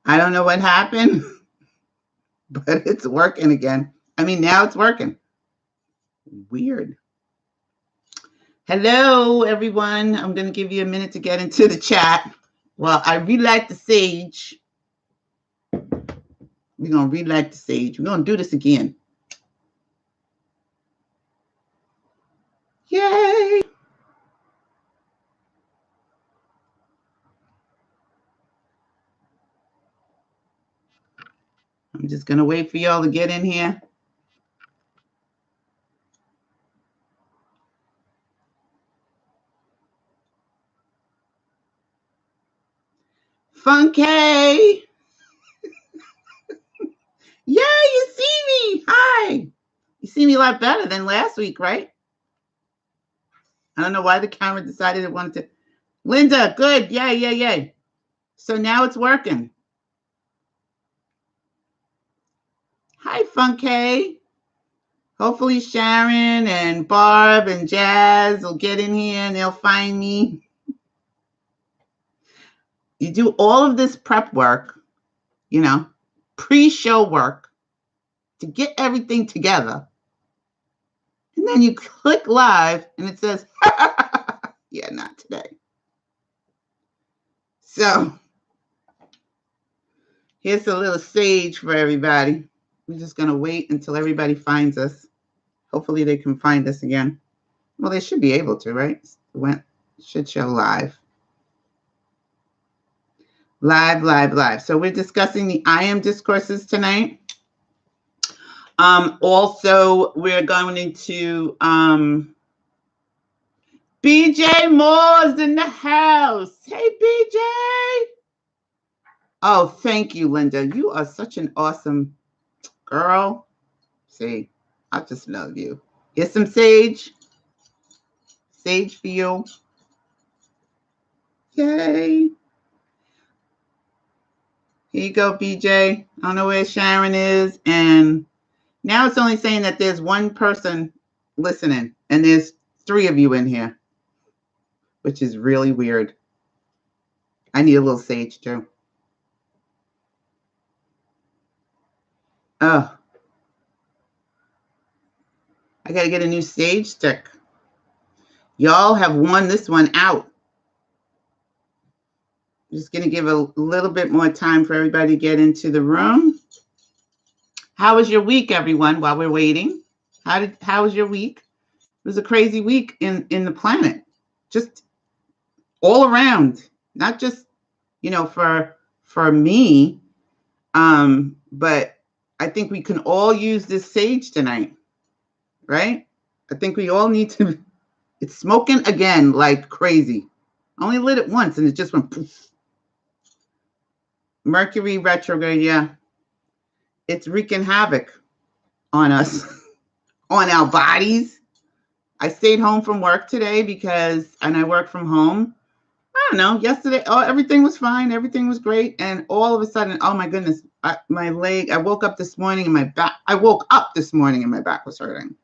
I don't know what happened, but it's working again. I mean, now it's working. Weird. Hello, everyone. I'm going to give you a minute to get into the chat. Well, I relight the sage. We're going to relight the sage. We're going to do this again. Yay! I'm just going to wait for y'all to get in here. Funky! Yay, you see me! Hi! You see me a lot better than last week, right? I don't know why the camera decided it wanted to. Linda, good. Yay. So now it's working. Hi, Funky. Hopefully Sharon and Barb and Jazz will get in here and they'll find me. You do all of this prep work, pre-show work to get everything together. And then you click live and it says, yeah, not today. So here's a little sage for everybody. We're just going to wait until everybody finds us. Hopefully they can find us again. Well, they should be able to, right? It should show live. Live. So we're discussing the I AM Discourses tonight. Also, we're going to BJ Moore's in the house. Hey, BJ. Oh, thank you, Linda. You are such an awesome girl. See, I just love you. Here's some sage. Sage for you. Yay. Here you go, BJ. I don't know where Sharon is. And now it's only saying that there's one person listening. And there's 3 of you in here, which is really weird. I need a little sage, too. Oh. I got to get a new sage stick. Y'all have won this one out. Just going to give a little bit more time for everybody to get into the room. How was your week, everyone, while we're waiting? How was your week? It was a crazy week in the planet. Just all around. Not just, for me. But I think we can all use this sage tonight. Right? I think we all need to. It's smoking again like crazy. I only lit it once and it just went poof. Mercury retrograde, yeah. It's wreaking havoc on us, on our bodies. I stayed home from work today and I work from home. I don't know, yesterday, everything was fine. Everything was great. And all of a sudden, oh my goodness, my leg, I woke up this morning and my back was hurting.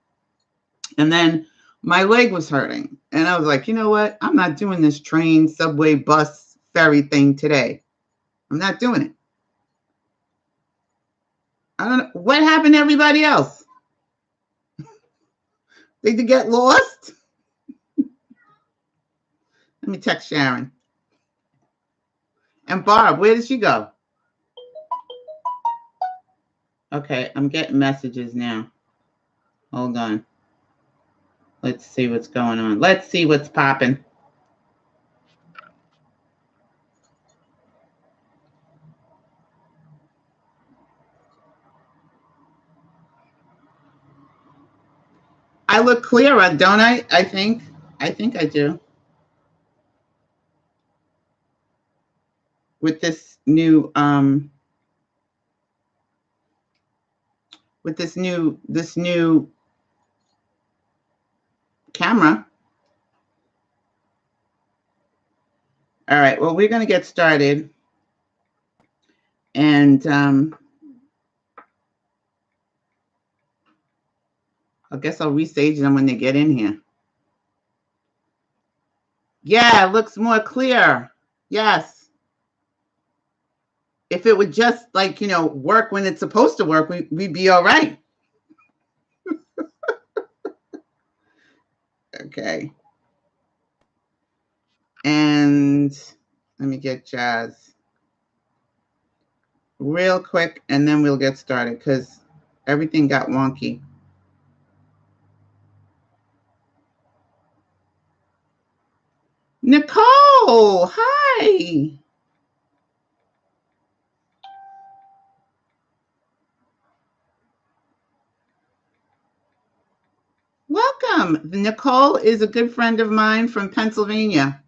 And then my leg was hurting. And I was like, you know what? I'm not doing this train, subway, bus, ferry thing today. I'm not doing it. I don't know. What happened to everybody else? Did they get lost? Let me text Sharon. And Barb, where did she go? Okay, I'm getting messages now. Hold on. Let's see what's going on. Let's see what's popping. I look clearer, don't I? I think I do. With this new this new camera. All right, well, we're going to get started. And I guess I'll restage them when they get in here. Yeah, it looks more clear. Yes. if it would just like, work when it's supposed to work, we'd be all right. Okay. And let me get Jazz real quick, and then we'll get started because everything got wonky. Nicole, hi. Welcome. Nicole is a good friend of mine from Pennsylvania.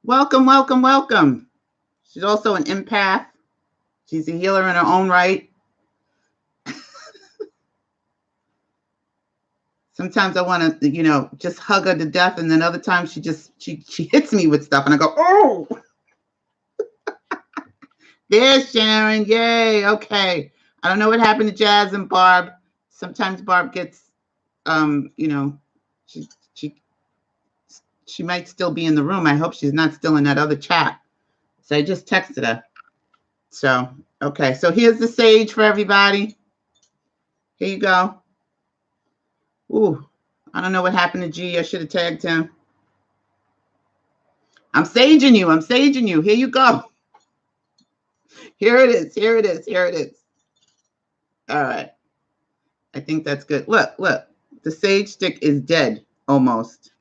Welcome, welcome, welcome. She's also an empath. She's a healer in her own right. Sometimes I want to, just hug her to death, and then other times she hits me with stuff, and I go, oh. There's Sharon. Yay. Okay. I don't know what happened to Jazz and Barb. Sometimes Barb gets, she might still be in the room. I hope she's not still in that other chat. So I just texted her. So, okay. So here's the sage for everybody. Here you go. Ooh, I don't know what happened to G. I should have tagged him. I'm saging you. I'm saging you. Here you go. Here it is. Here it is. Here it is. All right. I think that's good. Look. The sage stick is dead almost.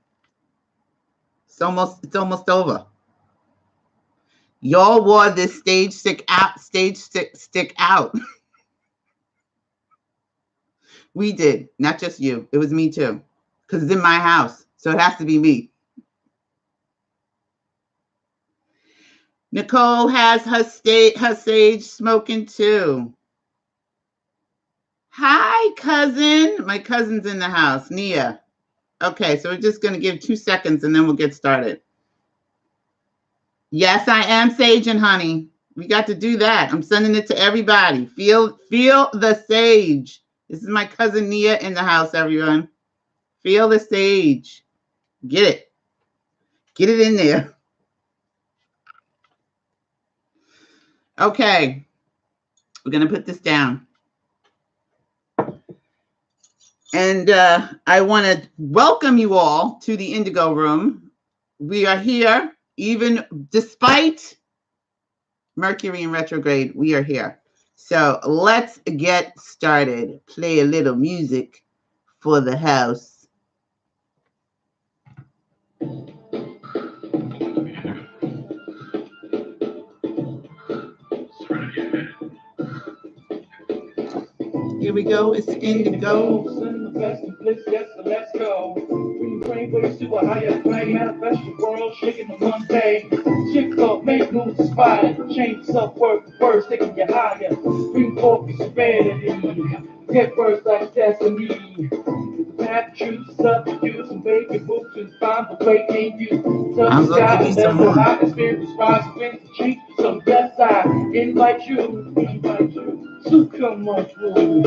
It's almost over. Y'all wore this stage stick out. We did, not just you. It was me too, because it's in my house, so it has to be me. Nicole has her sage smoking too. Hi, cousin. My cousin's in the house, Nia. Okay, so we're just going to give 2 seconds and then we'll get started. Yes, I am saging, honey. We got to do that. I'm sending it to everybody. Feel the sage. This is my cousin Nia in the house, everyone. Feel the sage. Get it. Get it in there. Okay. We're going to put this down. And I want to welcome you all to the Indigo Room. We are here, even despite Mercury in retrograde, we are here. So let's get started. Play a little music for the house. Here we go. It's Indigo. Send the best of bliss, yes, so let's go. Bring the brainwaves to a higher plane. Manifest the world, shaking the one day. Shift up, make moves inspired. Change self-worth, words taking you higher. Bring forth your serenity. Get words like destiny. The path choose substitutes and baby boots and find the way in you. I'm gonna give you some more. The spirit responds when to change. So yes, I invite you. So come on through.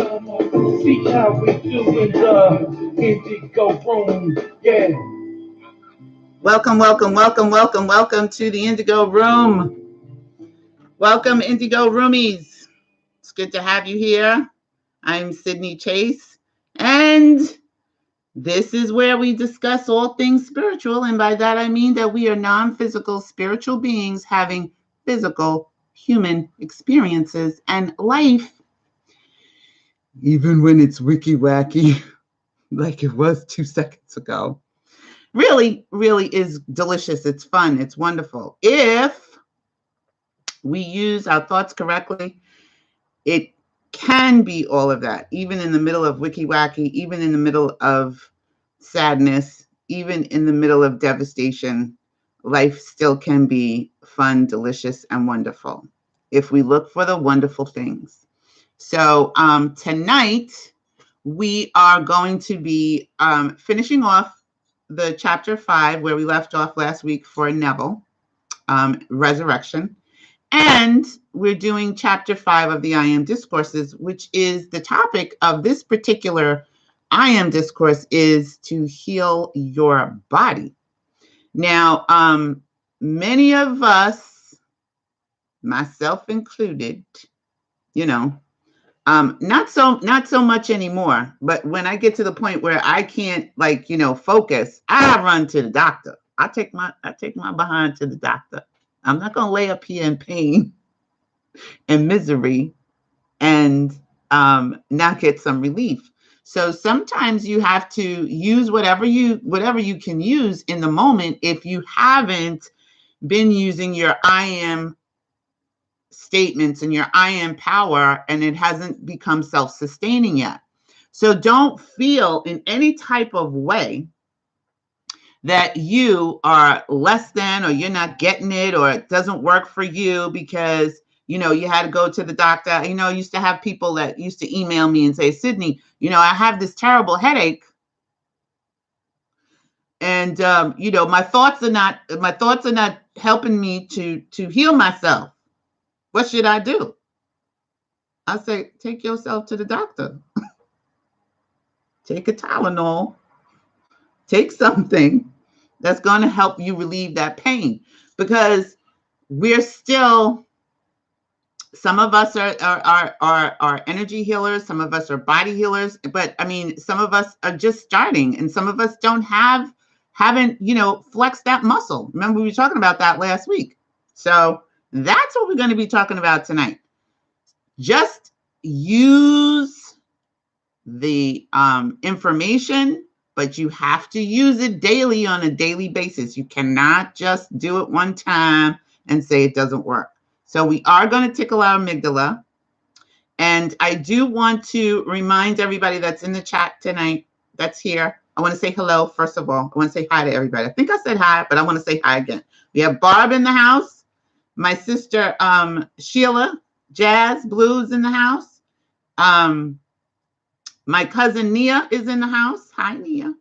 See how we do in the Indigo Room. Yeah. Welcome to the Indigo Room. Welcome, Indigo Roomies. It's good to have you here. I'm Sydney Chase, and this is where we discuss all things spiritual, and by that I mean that we are non-physical spiritual beings having physical human experiences and life, even when it's wicky wacky, like it was 2 seconds ago, really is delicious. It's fun. It's wonderful. If we use our thoughts correctly, it can be all of that, even in the middle of wicky wacky, even in the middle of sadness, even in the middle of devastation. Life still can be fun, delicious, and wonderful if we look for the wonderful things. So tonight we are going to be finishing off the chapter 5 where we left off last week for Neville, resurrection. And we're doing chapter 5 of the I AM Discourses, which is the topic of this particular I AM discourse is to heal your body. Now, many of us myself included, you know, not so much anymore. But when I get to the point where I can't, like, focus, I run to the doctor. I take my behind to the doctor. I'm not gonna lay up here in pain and misery and not get some relief. So sometimes you have to use whatever you can use in the moment if you haven't been using your I am statements and your I am power and it hasn't become self-sustaining yet. So don't feel in any type of way that you are less than, or you're not getting it, or it doesn't work for you because you had to go to the doctor. I used to have people that used to email me and say, Sydney, I have this terrible headache, and my thoughts are not helping me to heal myself. What should I do? I say, take yourself to the doctor. Take a Tylenol. Take something that's going to help you relieve that pain, because we're still, some of us are energy healers, some of us are body healers, but I mean, some of us are just starting, and some of us haven't flexed that muscle. Remember, we were talking about that last week. So that's what we're going to be talking about tonight. Just use the information, but you have to use it daily, on a daily basis. You cannot just do it one time and say it doesn't work. So we are going to tickle our amygdala. And I do want to remind everybody that's in the chat tonight, that's here. I want to say hello, first of all. I want to say hi to everybody. I think I said hi, but I want to say hi again. We have Barb in the house. My sister Sheila, Jazz Blues in the house. My cousin Nia is in the house. Hi, Nia.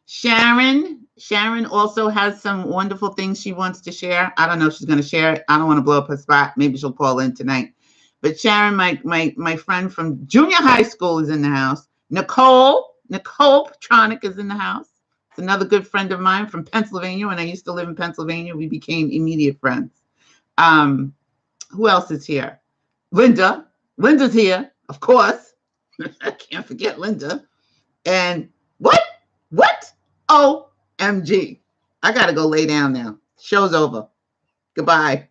Sharon also has some wonderful things she wants to share. I don't know if she's going to share it. I don't want to blow up her spot. Maybe she'll call in tonight. But Sharon, my friend from junior high school, is in the house. Nicole Petronic is in the house. It's another good friend of mine from Pennsylvania. When I used to live in Pennsylvania, we became immediate friends. Who else is here? Linda's here, of course. I can't forget Linda. And what? OMG. I got to go lay down now. Show's over. Goodbye.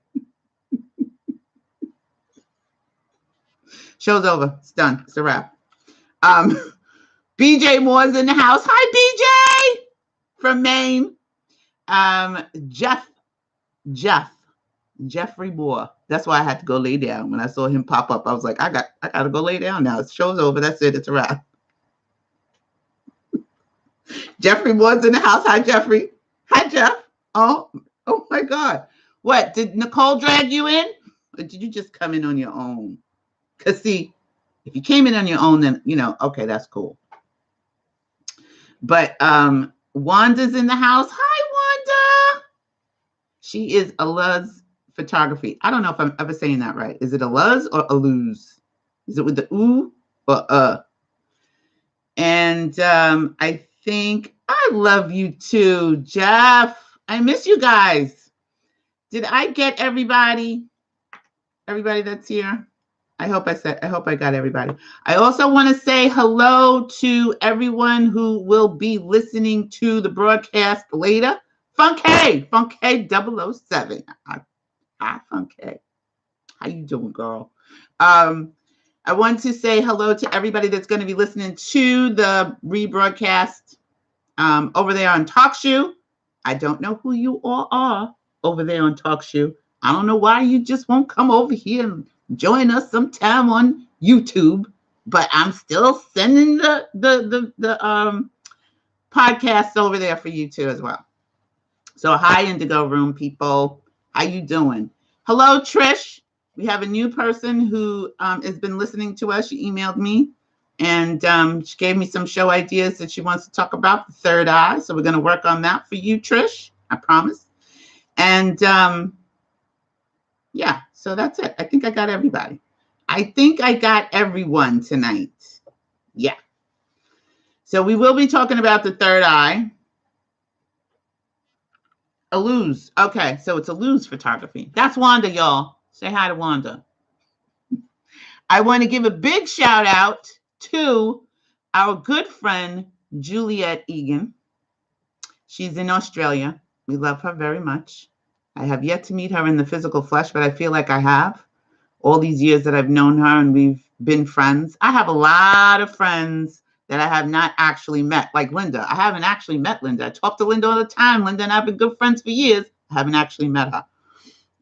Show's over. It's done. It's a wrap. BJ Moore's in the house. Hi, BJ from Maine. Jeffrey Moore. That's why I had to go lay down. When I saw him pop up, I was like, I got to go lay down now. Show's over. That's it. It's a wrap. Jeffrey Moore's in the house. Hi, Jeffrey. Hi, Jeff. Oh my God. What? Did Nicole drag you in? Or did you just come in on your own? Because see, if you came in on your own, then, okay, that's cool. But Wanda's in the house. Hi, Wanda. She is a Luz Photography. I don't know if I'm ever saying that right. Is it a Luz or a Luz? Is it with the oo or And I think I love you too, Jeff. I miss you guys. Did I get everybody? Everybody that's here? I hope I got everybody. I also want to say hello to everyone who will be listening to the broadcast later. Funky 007. Hi, Funky. How you doing, girl? I want to say hello to everybody that's going to be listening to the rebroadcast over there on TalkShoe. I don't know who you all are over there on TalkShoe. I don't know why you just won't come over here and join us sometime on YouTube, but I'm still sending the podcasts over there for you too as well. So hi, Indigo Room people. How you doing? Hello, Trish. We have a new person who has been listening to us. She emailed me, and she gave me some show ideas that she wants to talk about, the third eye. So we're going to work on that for you, Trish. I promise. And yeah, so that's it. I think I got everybody. I think I got everyone tonight. Yeah. So we will be talking about the third eye. A Luz. Okay, so it's a Luz Photography. That's Wanda, y'all. Say hi to Wanda. I want to give a big shout out to our good friend, Juliet Egan. She's in Australia. We love her very much. I have yet to meet her in the physical flesh, but I feel like I have. All these years that I've known her and we've been friends. I have a lot of friends that I have not actually met, like Linda. I haven't actually met Linda. I talk to Linda all the time. Linda and I have been good friends for years. I haven't actually met her.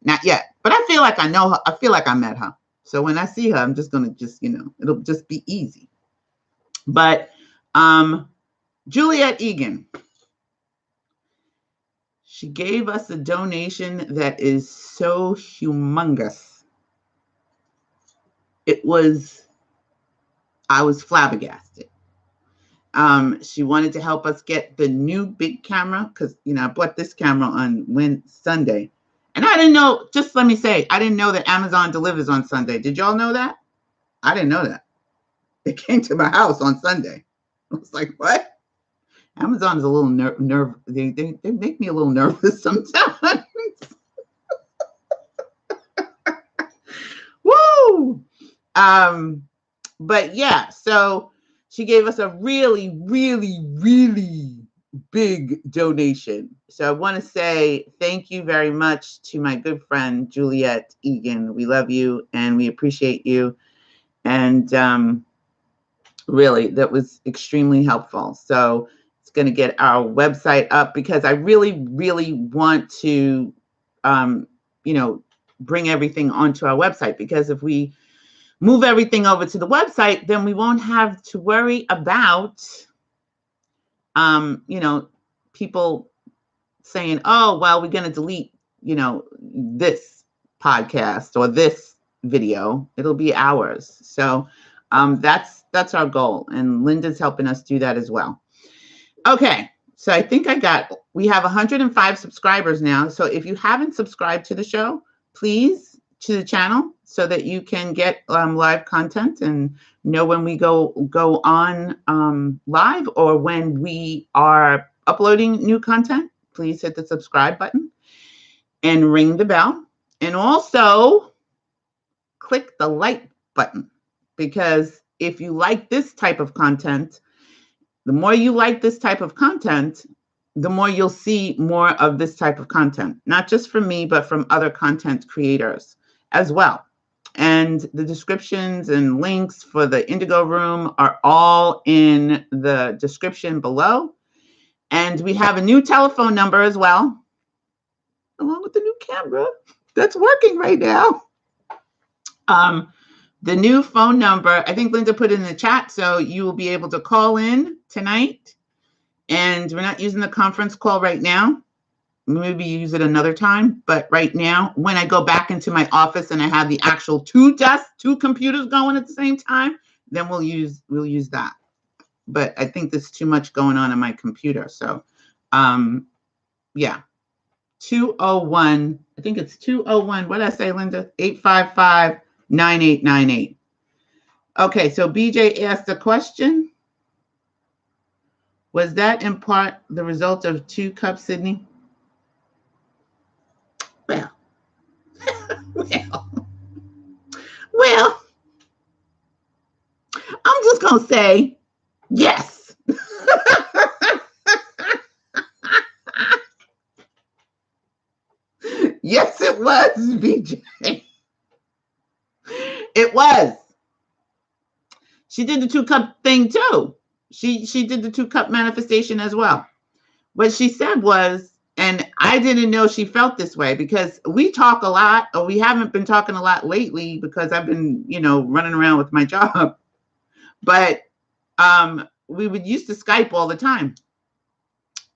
Not yet. But I feel like I know her. I feel like I met her. So when I see her, I'm just going to it'll just be easy. But Juliet Egan, she gave us a donation that is so humongous. I was flabbergasted. She wanted to help us get the new big camera because, I bought this camera on Sunday. And I didn't know, just let me say, I didn't know that Amazon delivers on Sunday. Did y'all know that? I didn't know that. It came to my house on Sunday. I was like, what? Amazon is a little they make me a little nervous sometimes. Woo! But yeah, so she gave us a really, really, really big donation. So I want to say thank you very much to my good friend, Juliet Egan. We love you and we appreciate you. And really, that was extremely helpful. So it's going to get our website up because I really, really want to, bring everything onto our website, because if we move everything over to the website, then we won't have to worry about, people saying, oh, well, we're going to delete, this podcast or this video. It'll be ours. So that's our goal. And Linda's helping us do that as well. Okay. So I think we have 105 subscribers now. So if you haven't subscribed to the show, please, to the channel, so that you can get live content and know when we go on live or when we are uploading new content. Please hit the subscribe button and ring the bell. And also click the like button, because if you like this type of content, the more you like this type of content, the more you'll see more of this type of content, not just from me, but from other content creators as well. And the descriptions and links for the Indigo Room are all in the description below. And we have a new telephone number as well, along with the new camera that's working right now. The new phone number, I think Linda put it in the chat, so you will be able to call in tonight. And we're not using the conference call right now. Maybe use it another time. But right now, when I go back into my office and I have the actual two computers going at the same time, then we'll use that. But I think there's too much going on my computer. So, yeah. 201, I think it's 201. What did I say, Linda? 855-9898. Okay, so BJ asked a question. Was that in part the result of 2 cups, Sydney? Well, well, I'm just going to say yes. Yes, it was, BJ. It was. She did the 2-cup thing too. She did the 2-cup manifestation as well. What she said was, and I didn't know she felt this way, because we talk a lot, or we haven't been talking a lot lately because I've been, running around with my job. But we would used to Skype all the time.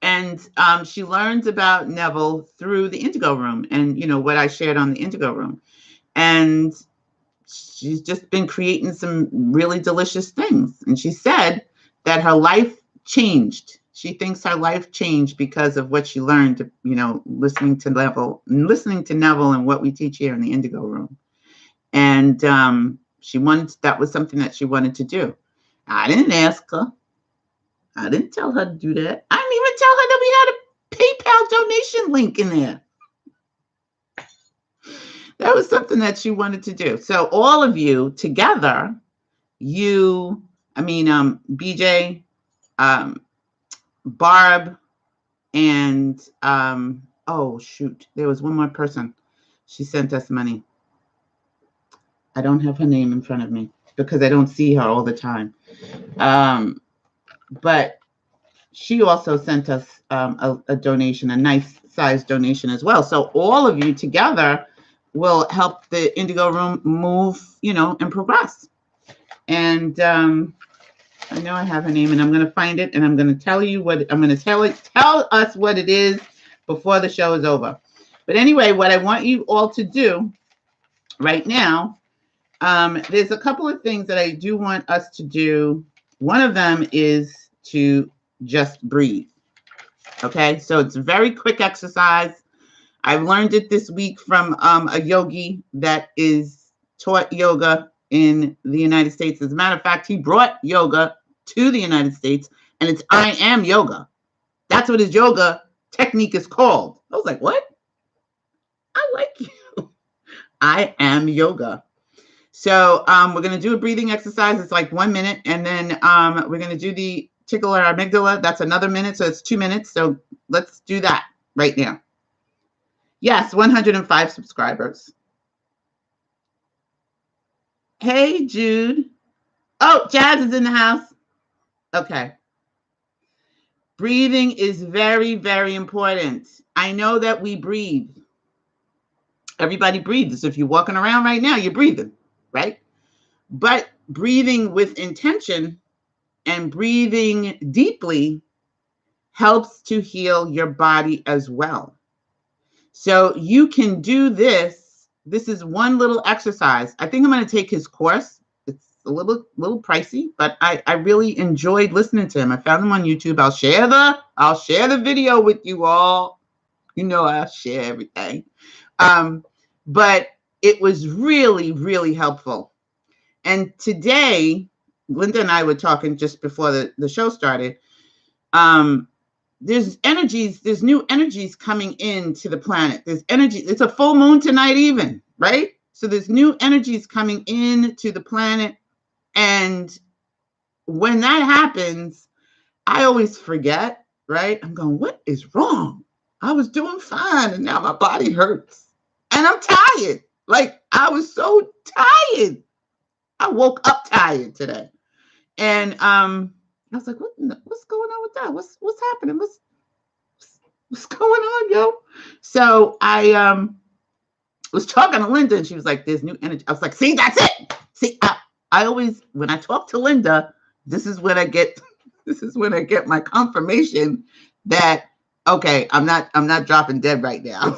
And she learns about Neville through the Indigo Room and, what I shared on the Indigo Room. And she's just been creating some really delicious things. And she said that her life changed. She thinks her life changed because of what she learned, listening to Neville and what we teach here in the Indigo Room. And that was something that she wanted to do. I didn't ask her. I didn't tell her to do that. I didn't even tell her that we had a PayPal donation link in there. That That was something that she wanted to do. So all of you together, BJ, Barb, and oh shoot, there was one more person. She sent us money. I don't have her name in front of me because I don't see her all the time. But she also sent us a donation, a nice size donation as well. So all of you together will help the Indigo Room move, and progress. And I know I have her name, and I'm going to find it, and I'm going to tell you what I'm going to tell us what it is before the show is over. But anyway, what I want you all to do right now, there's a couple of things that I do want us to do. One of them is to just breathe. Okay, so it's a very quick exercise. I learned it this week from a yogi that is taught yoga in the United States. As a matter of fact, he brought yoga to the United States, and it's I Am Yoga. That's what his yoga technique is called. I was like, what? I like you. I Am Yoga. So we're going to do a breathing exercise. It's like 1 minute. And then we're going to do the tickle our amygdala. That's another minute. So it's 2 minutes. So let's do that right now. Yes, 105 subscribers. Hey, Jude. Oh, Jazz is in the house. Okay. Breathing is very, very important. I know that we breathe. Everybody breathes. If you're walking around right now, you're breathing, right? But breathing with intention and breathing deeply helps to heal your body as well. So you can do this. This is one little exercise. I think I'm going to take his course. It's a little pricey, but I really enjoyed listening to him. I found him on YouTube. I'll share the video with you all. I'll share everything. But it was really, really helpful. And today, Linda and I were talking just before the show started. There's new energies coming into the planet. There's energy. It's a full moon tonight even, right? So there's new energies coming into the planet. And when that happens, I always forget, right? I'm going, what is wrong? I was doing fine, and now my body hurts. And I'm tired. Like, I was so tired. I woke up tired today. And I was like, what's going on with that? What's happening? What's going on, yo? So I was talking to Linda, and she was like, there's new energy. I was like, see, that's it. See, I always, when I talk to Linda, this is when I get my confirmation that, okay, I'm not dropping dead right now.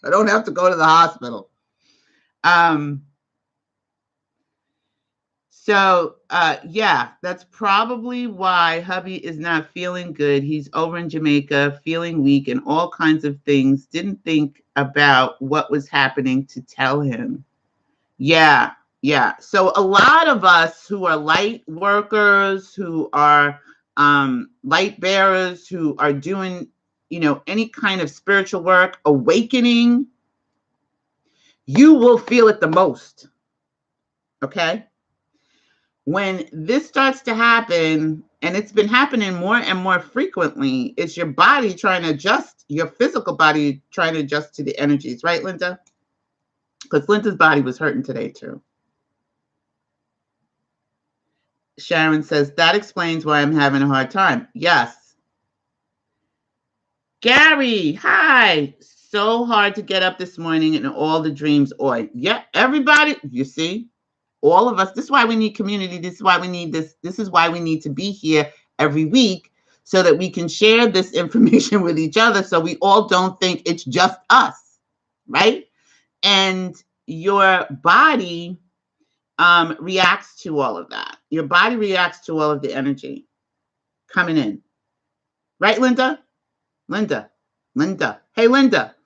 I don't have to go to the hospital. So, yeah, that's probably why hubby is not feeling good. He's over in Jamaica, feeling weak and all kinds of things. Didn't think about what was happening to tell him. Yeah. So a lot of us who are light workers, who are light bearers, who are doing, any kind of spiritual work, awakening, you will feel it the most. Okay? When this starts to happen, and it's been happening more and more frequently, it's your body trying to adjust, your physical body trying to adjust to the energies, right, Linda? Because Linda's body was hurting today too. Sharon says, that explains why I'm having a hard time. Yes. Gary, hi. So hard to get up this morning and all the dreams. Yeah, everybody, you see? All of us, this is why we need community. This is why we need this. This is why we need to be here every week so that we can share this information with each other so we all don't think it's just us, right? And your body reacts to all of that. Your body reacts to all of the energy coming in. Right, Linda? Linda. Hey, Linda.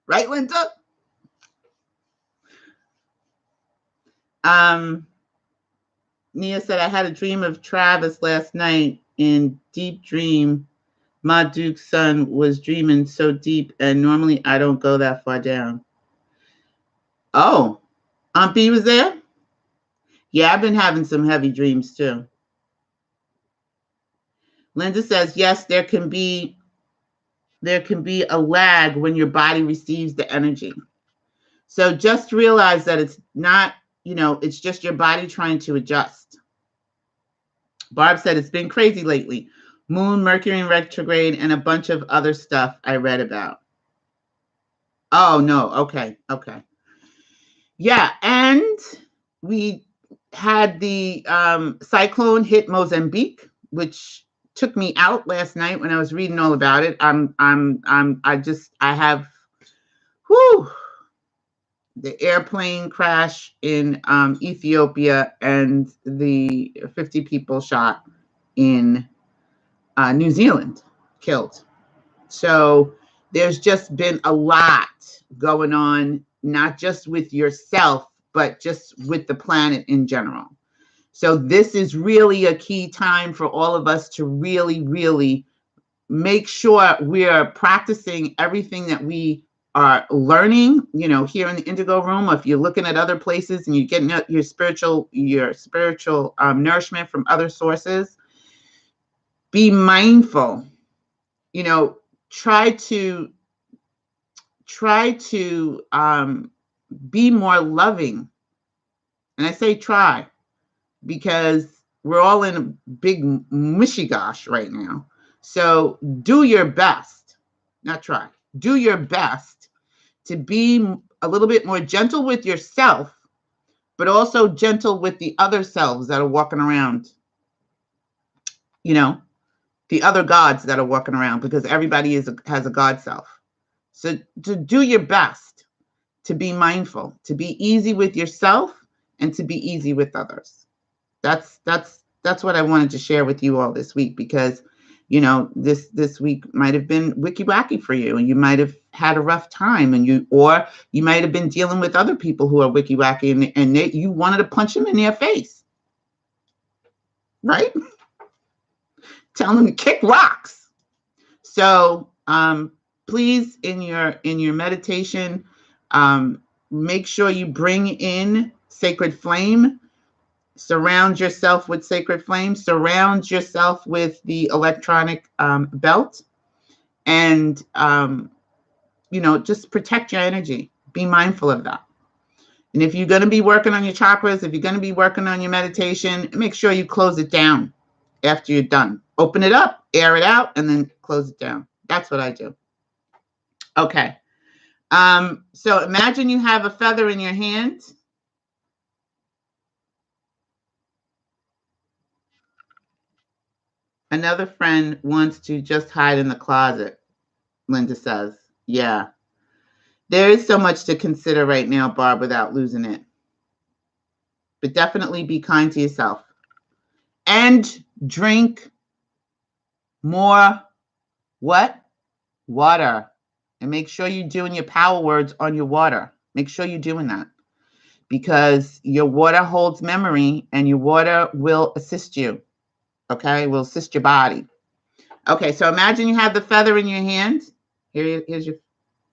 Right, Linda? Nia said, I had a dream of Travis last night. In deep dream, Ma Duke's son was dreaming so deep, and normally I don't go that far down. Oh, Aunt B was there? Yeah, I've been having some heavy dreams too. Linda says, yes, there can be a lag when your body receives the energy. So just realize that it's not, it's just your body trying to adjust. Barb said it's been crazy lately. Moon, Mercury in retrograde, and a bunch of other stuff I read about. Oh, no. Okay. Yeah, and we had the cyclone hit Mozambique, which took me out last night when I was reading all about it. I have the airplane crash in Ethiopia and the 50 people shot in New Zealand killed. So there's just been a lot going on, not just with yourself, but just with the planet in general. So this is really a key time for all of us to really, really make sure we are practicing everything that we are learning, here in the Indigo Room. If you're looking at other places and you're getting your spiritual nourishment from other sources, be mindful. Try to be more loving. And I say try because we're all in a big mushy gosh right now. So do your best, not try, do your best to be a little bit more gentle with yourself, but also gentle with the other selves that are walking around, the other gods that are walking around, because everybody has a God self. So to do your best to be mindful, to be easy with yourself, and to be easy with others. That's what I wanted to share with you all this week, because this week might have been Wicky Wacky for you, and you might have had a rough time, or you might have been dealing with other people who are Wicky Wacky, and you wanted to punch them in their face, right? Tell them to kick rocks. So please, in your meditation, make sure you bring in sacred flame. Surround yourself with sacred flame. Surround yourself with the electronic belt, and just protect your energy. Be mindful of that. And if you're going to be working on your chakras, if you're going to be working on your meditation, make sure you close it down after you're done. Open it up, air it out, and then close it down. That's what I do. Okay. So imagine you have a feather in your hand. Another friend wants to just hide in the closet, Linda says. Yeah. There is so much to consider right now, Barb, without losing it. But definitely be kind to yourself. And drink more what? Water. And make sure you're doing your power words on your water. Make sure you're doing that, because your water holds memory, and your water will assist you. Okay? Will assist your body. Okay, so imagine you have the feather in your hand. Here's your,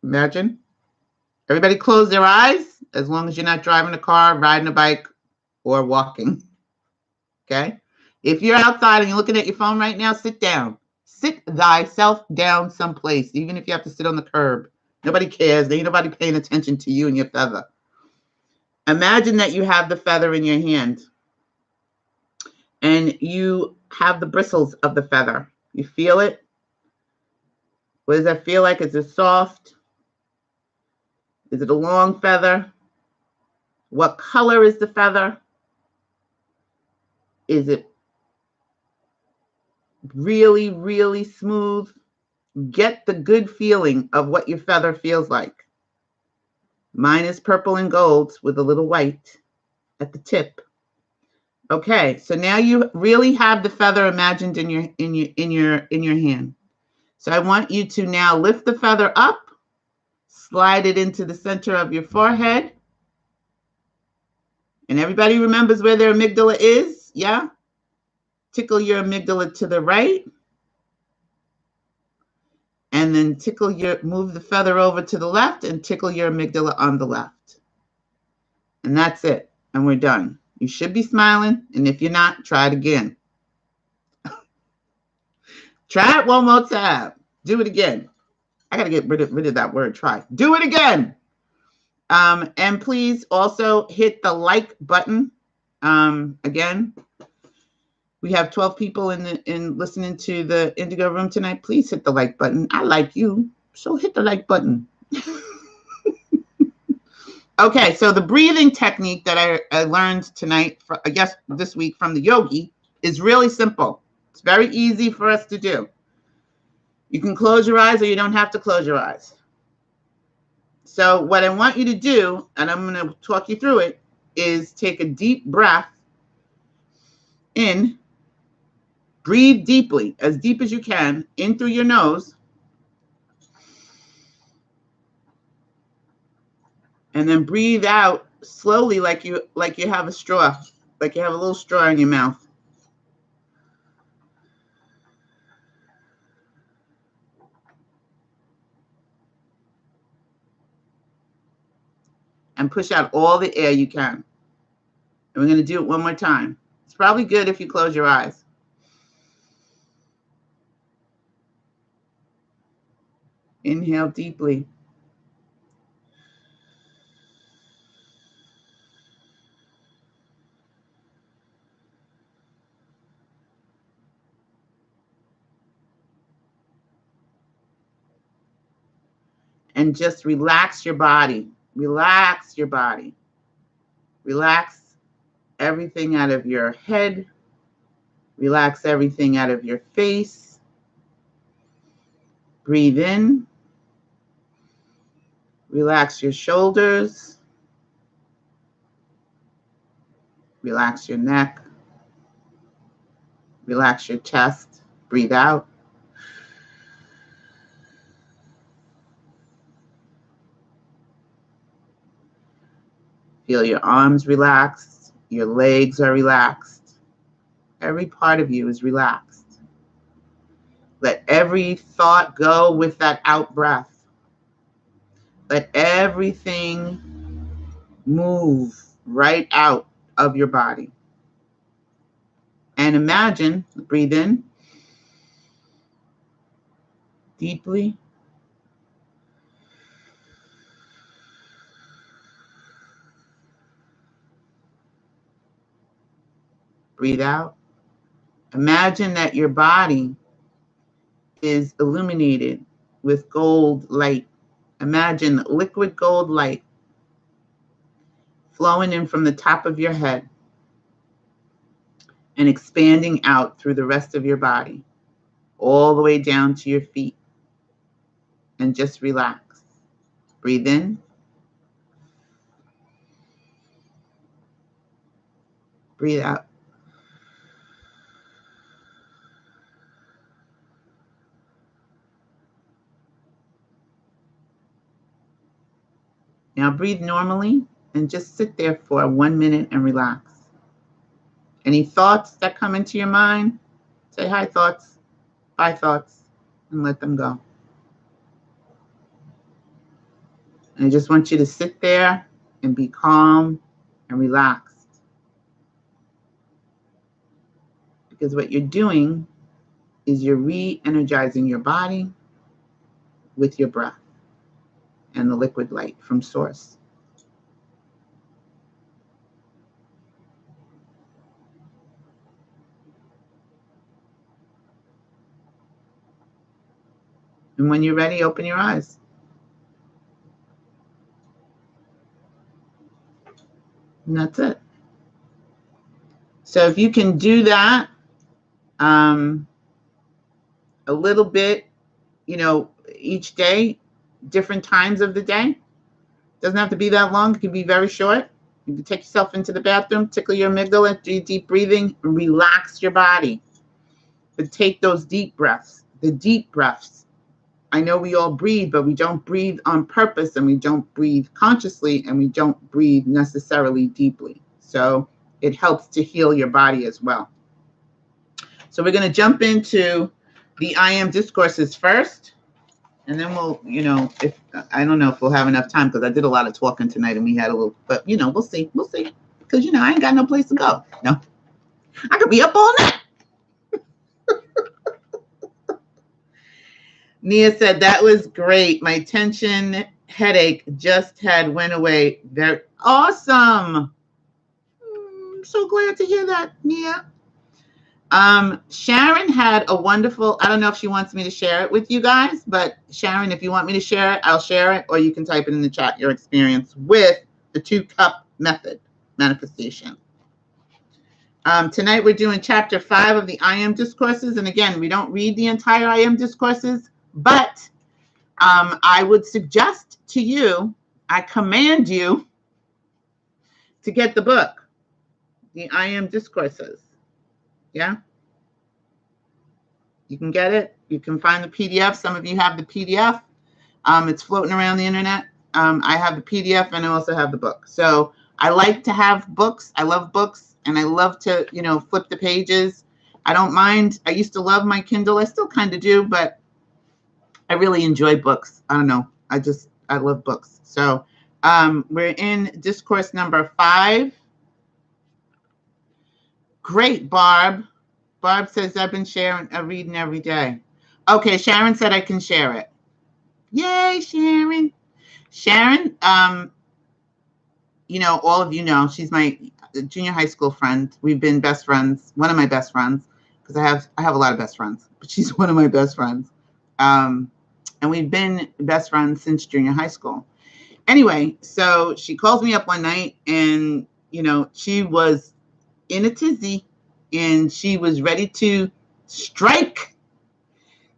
imagine. Everybody close their eyes, as long as you're not driving a car, riding a bike, or walking. Okay? If you're outside and you're looking at your phone right now, sit down. Sit thyself down someplace, even if you have to sit on the curb. Nobody cares. There ain't nobody paying attention to you and your feather. Imagine that you have the feather in your hand, and you have the bristles of the feather. You feel it? What does that feel like? Is it soft? Is it a long feather? What color is the feather? Is it really, really smooth? Get the good feeling of what your feather feels like. Mine is purple and gold with a little white at the tip. Okay, so now you really have the feather imagined in your hand. So I want you to now lift the feather up, slide it into the center of your forehead. And everybody remembers where their amygdala is, yeah? Tickle your amygdala to the right. And then move the feather over to the left and tickle your amygdala on the left. And that's it. And we're done. You should be smiling. And if you're not, try it again. Try it one more time. Do it again. I got to get rid of that word, try. Do it again. And please also hit the like button. Again, we have 12 people in listening to the Indigo Room tonight. Please hit the like button. I like you, so hit the like button. Okay, so the breathing technique that I learned tonight, I guess this week from the yogi, is really simple. It's very easy for us to do. You can close your eyes or you don't have to close your eyes. So what I want you to do, and I'm going to talk you through it, is take a deep breath in. Breathe deeply, as deep as you can, in through your nose. And then breathe out slowly like you have a straw, like you have a little straw in your mouth. And push out all the air you can. And we're going to do it one more time. It's probably good if you close your eyes. Inhale deeply. And just relax your body. Relax your body. Relax everything out of your head. Relax everything out of your face. Breathe in. Relax your shoulders. Relax your neck. Relax your chest. Breathe out. Feel your arms relaxed. Your legs are relaxed. Every part of you is relaxed. Let every thought go with that out breath. Let everything move right out of your body. And imagine, breathe in deeply. Breathe out. Imagine that your body is illuminated with gold light. Imagine liquid gold light flowing in from the top of your head and expanding out through the rest of your body, all the way down to your feet. And just relax. Breathe in. Breathe out. Now breathe normally and just sit there for 1 minute and relax. Any thoughts that come into your mind, say hi thoughts, bye thoughts, and let them go. And I just want you to sit there and be calm and relaxed. Because what you're doing is you're re-energizing your body with your breath and the liquid light from source. And when you're ready, open your eyes. And that's it. So if you can do that a little bit, each day, different times of the day. Doesn't have to be that long. It can be very short. You can take yourself into the bathroom, tickle your amygdala, do deep breathing, relax your body. But take those deep breaths, the deep breaths. I know we all breathe, but we don't breathe on purpose, and we don't breathe consciously, and we don't breathe necessarily deeply. So it helps to heal your body as well. So we're going to jump into the I AM Discourses first. And then we'll, if I don't know if we'll have enough time because I did a lot of talking tonight and we had a little, but we'll see. We'll see. Because I ain't got no place to go. No. I could be up all night. Nia said that was great. My tension headache just went away. Very awesome. I'm so glad to hear that, Nia. Sharon had a wonderful, I don't know if she wants me to share it with you guys, but Sharon, if you want me to share it, I'll share it, or you can type it in the chat, your experience with the 2-cup method manifestation. Tonight we're doing chapter 5 of the I AM Discourses. And again, we don't read the entire I AM Discourses, but I would suggest to you, I command you to get the book, the I AM Discourses. Yeah? You can get it. You can find the PDF. Some of you have the PDF. It's floating around the internet. I have the PDF and I also have the book. So I like to have books. I love books and I love to, flip the pages. I don't mind. I used to love my Kindle. I still kind of do, but I really enjoy books. I don't know. I love books. So we're in discourse number 5. Great, Barb. Barb says, I've been reading every day. Okay, Sharon said I can share it. Yay, Sharon. Sharon, all of you know, she's my junior high school friend. We've been best friends, one of my best friends, because I have a lot of best friends, but she's one of my best friends. And we've been best friends since junior high school. Anyway, so she calls me up one night and, she was in a tizzy and she was ready to strike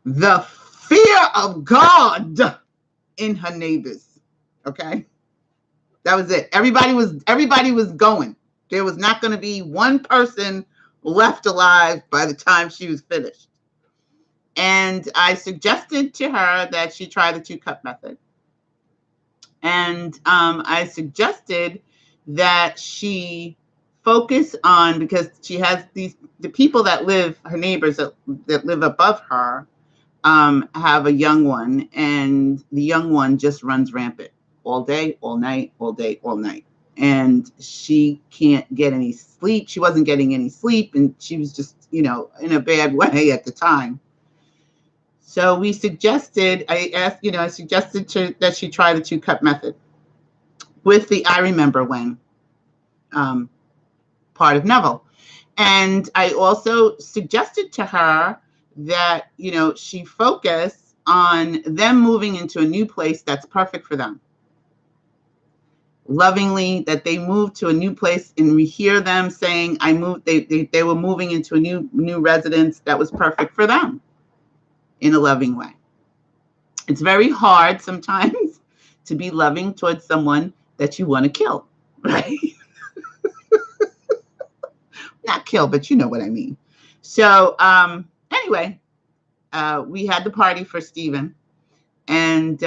the fear of God in her neighbors. Okay. That was it. Everybody was going. There was not going to be one person left alive by the time she was finished. And I suggested to her that she try the 2-cup method. And I suggested that she focus on, because she has the people that live, her neighbors that live above her, have a young one, and the young one just runs rampant all day, all night, all day, all night. And she can't get any sleep. She wasn't getting any sleep, and she was just, in a bad way at the time. So we suggested, I suggested that she try the 2-cup method with the I Remember When part of Neville. And I also suggested to her that, she focus on them moving into a new place that's perfect for them. Lovingly, that they moved to a new place, and we hear them saying, they were moving into a new residence that was perfect for them in a loving way. It's very hard sometimes to be loving towards someone that you want to kill, right? Not kill, but you know what I mean. So anyway, we had the party for Stephen, and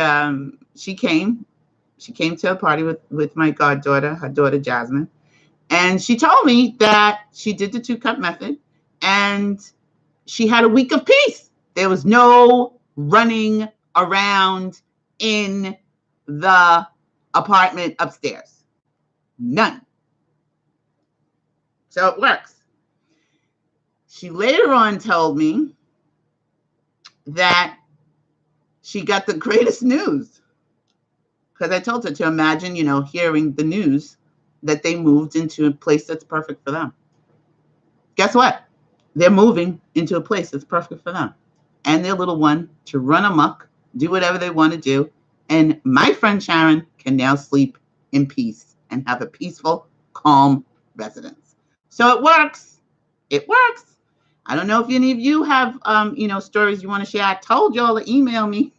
she came to a party with my goddaughter, her daughter Jasmine, and she told me that she did the 2-cup method and she had a week of peace. There was no running around in the apartment upstairs. None. So it works. She later on told me that she got the greatest news, because I told her to imagine, hearing the news that they moved into a place that's perfect for them. Guess what? They're moving into a place that's perfect for them and their little one to run amok, do whatever they want to do. And my friend Sharon can now sleep in peace and have a peaceful, calm residence. So it works. It works. I don't know if any of you have, stories you want to share. I told y'all to email me.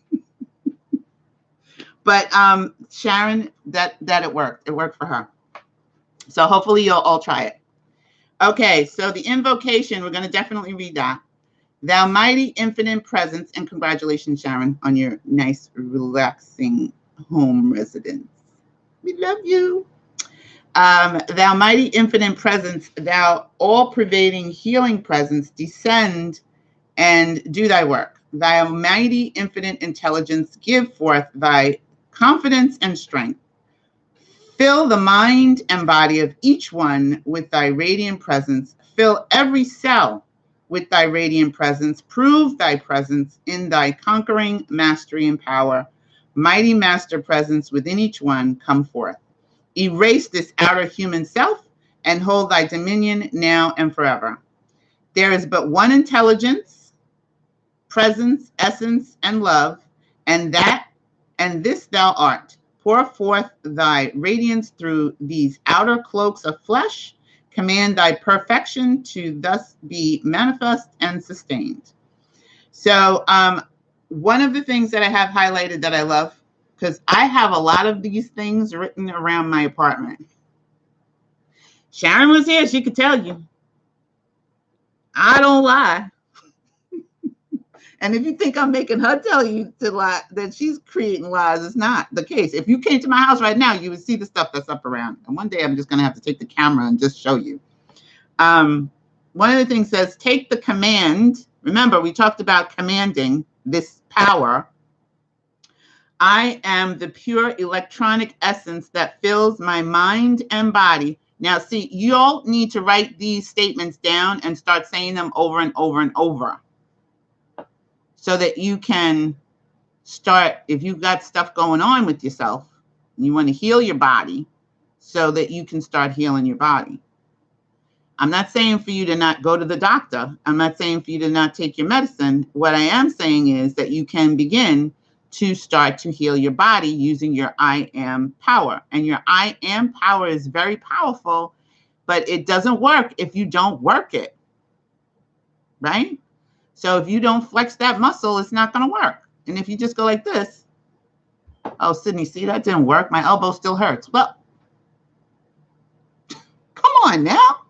But Sharon, that it worked. It worked for her. So hopefully you'll all try it. Okay, so the invocation, we're going to definitely read that. Thou mighty infinite presence, and congratulations, Sharon, on your nice, relaxing home residence. We love you. Thou mighty infinite presence, thou all-pervading healing presence, descend and do thy work. thy almighty infinite intelligence, give forth thy confidence and strength. Fill the mind and body of each one with thy radiant presence. Fill every cell with thy radiant presence. Prove thy presence in thy conquering mastery and power. Mighty master presence within each one, come forth. Erase this outer human self and hold thy dominion now and forever. There is but one intelligence, presence, essence, and love, and this thou art. Pour forth thy radiance through these outer cloaks of flesh. Command thy perfection to thus be manifest and sustained. So one of the things that I have highlighted that I love, because I have a lot of these things written around my apartment. Sharon was here, she could tell you. I don't lie. And if you think I'm making her tell you to lie, that she's creating lies, it's not the case. If you came to my house right now, you would see the stuff that's up around. And one day I'm just going to have to take the camera and just show you. One of the things says, take the command. Remember, we talked about commanding this power. I am the pure electronic essence that fills my mind and body. Now, see, you all need to write these statements down and start saying them over and over and over, so that you can start, if you've got stuff going on with yourself, and you want to heal your body, so that you can start healing your body. I'm not saying for you to not go to the doctor. I'm not saying for you to not take your medicine. What I am saying is that you can begin to start to heal your body using your I am power. And your I am power is very powerful, but it doesn't work if you don't work it, right? So if you don't flex that muscle, it's not going to work. And if you just go like this, oh, Sydney, see, that didn't work. My elbow still hurts. Well, come on now.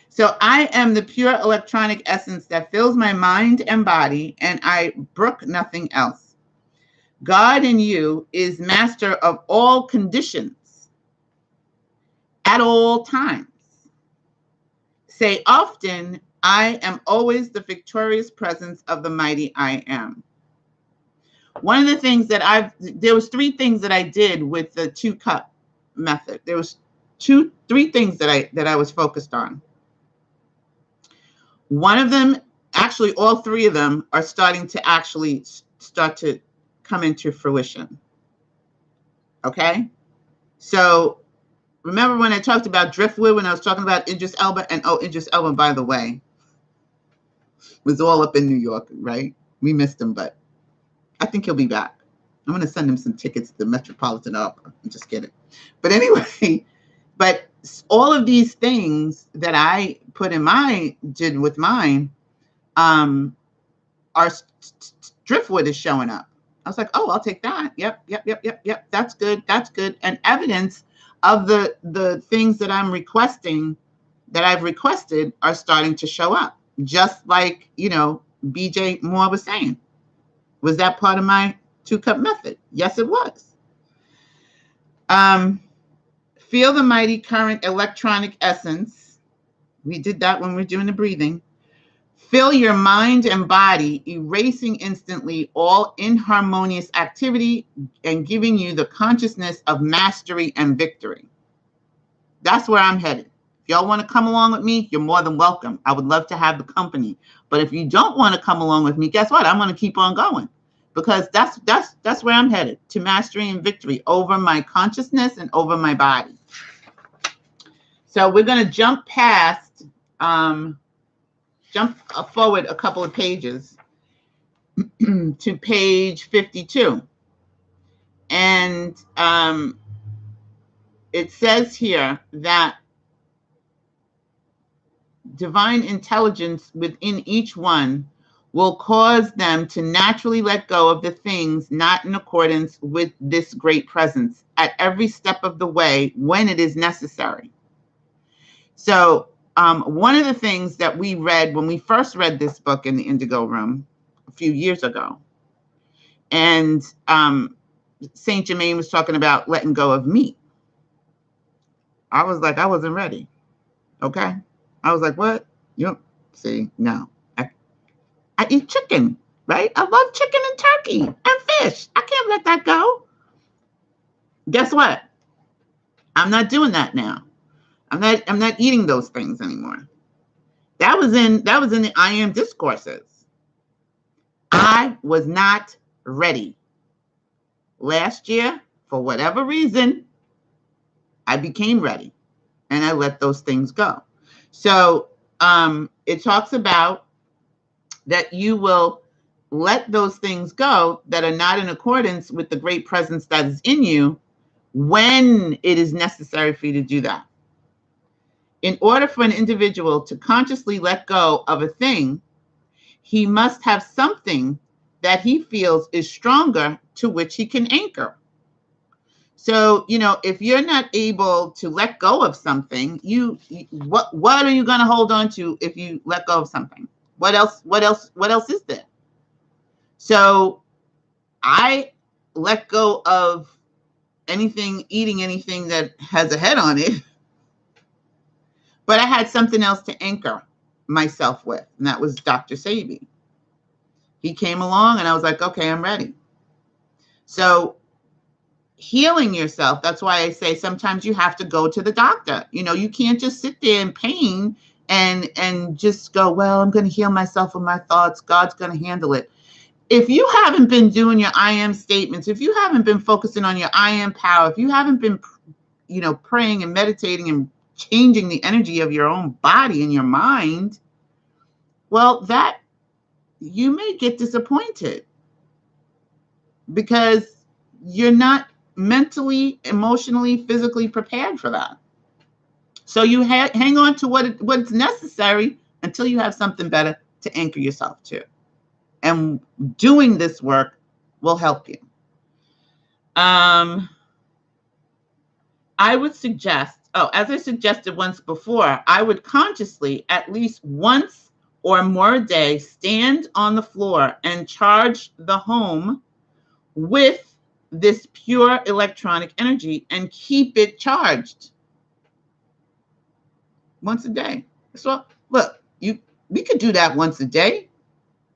So I am the pure electronic essence that fills my mind and body, and I brook nothing else. God in you is master of all conditions at all times. Say often, I am always the victorious presence of the mighty I am. One of the things that there was 3 things that I did with the 2-cup method. There was 3 things that I was focused on. One of them, actually all 3 of them, are starting to actually start to come into fruition. Okay? So remember when I talked about driftwood, when I was talking about Idris Elba, and Idris Elba, by the way, was all up in New York, right? We missed him, but I think he'll be back. I'm going to send him some tickets to the Metropolitan Opera. I'm just kidding. But anyway, but all of these things that I did with mine, our driftwood is showing up. I was like, oh, I'll take that. Yep. That's good. That's good. And evidence of the things that I'm requesting, that I've requested, are starting to show up. Just like, BJ Moore was saying. Was that part of my 2-cup method? Yes, it was. Feel the mighty current electronic essence. We did that when we were doing the breathing. Fill your mind and body, erasing instantly all inharmonious activity and giving you the consciousness of mastery and victory. That's where I'm headed. If y'all want to come along with me, you're more than welcome. I would love to have the company. But if you don't want to come along with me, guess what? I'm going to keep on going, because that's where I'm headed, to mastery and victory over my consciousness and over my body. So we're going to jump forward a couple of pages to page 52. And it says here that divine intelligence within each one will cause them to naturally let go of the things not in accordance with this great presence at every step of the way when it is necessary. So one of the things that we read when we first read this book in the Indigo Room a few years ago, and Saint Germain was talking about letting go of meat. I was like, I wasn't ready. Okay. I was like, what? See, no. I eat chicken. right? I love chicken and turkey and fish. I can't let that go. Guess what? I'm not doing that now. I'm not eating those things anymore. That was in the I AM Discourses. I was not ready. Last year, for whatever reason, I became ready and I let those things go. So it talks about that you will let those things go that are not in accordance with the great presence that is in you when it is necessary for you to do that. In order for an individual to consciously let go of a thing, he must have something that he feels is stronger to which he can anchor. So, if you're not able to let go of something, what are you going to hold on to if you let go of something? What else is there? So I let go of eating anything that has a head on it, but I had something else to anchor myself with, and that was Dr. Sabi. He came along and I was like, okay, I'm ready. So healing yourself, that's why I say sometimes you have to go to the doctor. You can't just sit there in pain and just go, well, I'm going to heal myself with my thoughts. God's going to handle it. If you haven't been doing your I am statements, if you haven't been focusing on your I am power, if you haven't been, praying and meditating and changing the energy of your own body and your mind, well, that you may get disappointed because you're not mentally, emotionally, physically prepared for that. So you hang on to what's necessary until you have something better to anchor yourself to. And doing this work will help you. I would suggest, as I suggested once before, I would consciously, at least once or more a day, stand on the floor and charge the home with this pure electronic energy and keep it charged once a day. So look, we could do that once a day,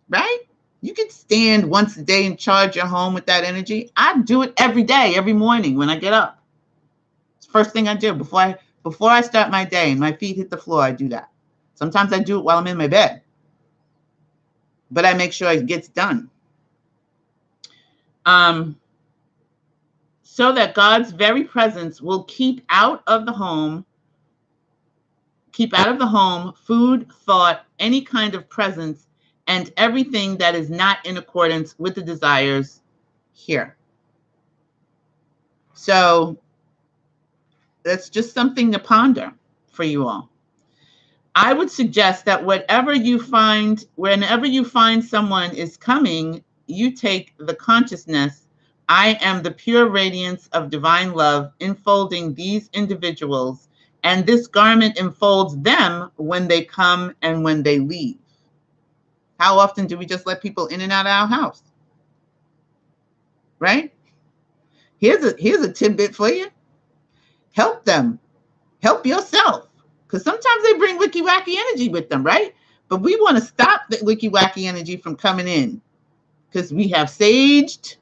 right? You could stand once a day and charge your home with that energy. I do it every day, every morning when I get up. It's the first thing I do before I start my day and my feet hit the floor. I do that. Sometimes I do it while I'm in my bed, but I make sure it gets done. So that God's very presence will keep out of the home food, thought, any kind of presence, and everything that is not in accordance with the desires here. So that's just something to ponder for you all. I would suggest that whenever you find someone is coming, you take the consciousness, I am the pure radiance of divine love enfolding these individuals, and this garment enfolds them when they come and when they leave. How often do we just let people in and out of our house? Right? Here's a tidbit for you. Help them. Help yourself. Because sometimes they bring Wicky Wacky energy with them, right? But we want to stop the Wicky Wacky energy from coming in because we have saged.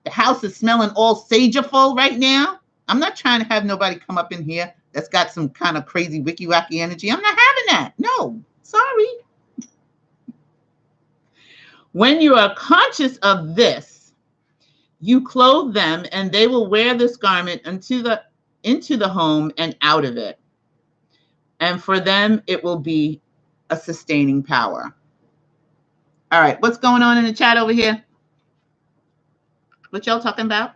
The house is smelling all sageful right now. I'm not trying to have nobody come up in here that's got some kind of crazy Wicky Wacky energy. I'm not having that. No, sorry. When you are conscious of this, you clothe them and they will wear this garment into the home and out of it. And for them, it will be a sustaining power. All right, what's going on in the chat over here? What y'all talking about?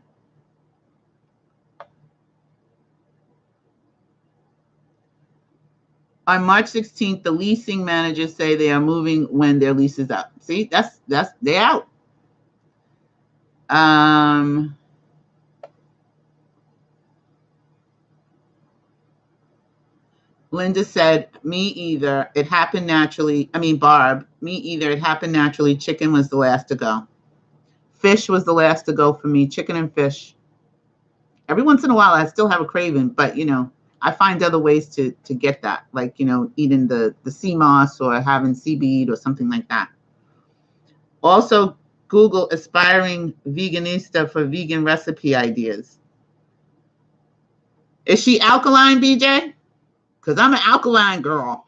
On March 16th, the leasing managers say they are moving when their lease is up. See, that's they out. Linda said, me either. It happened naturally. Barb, me either. It happened naturally. Chicken was the last to go. Fish was the last to go for me. Chicken and fish. Every once in a while, I still have a craving, but, I find other ways to get that, like, eating the sea moss or having seaweed or something like that. Also, Google aspiring veganista for vegan recipe ideas. Is she alkaline, BJ? Because I'm an alkaline girl.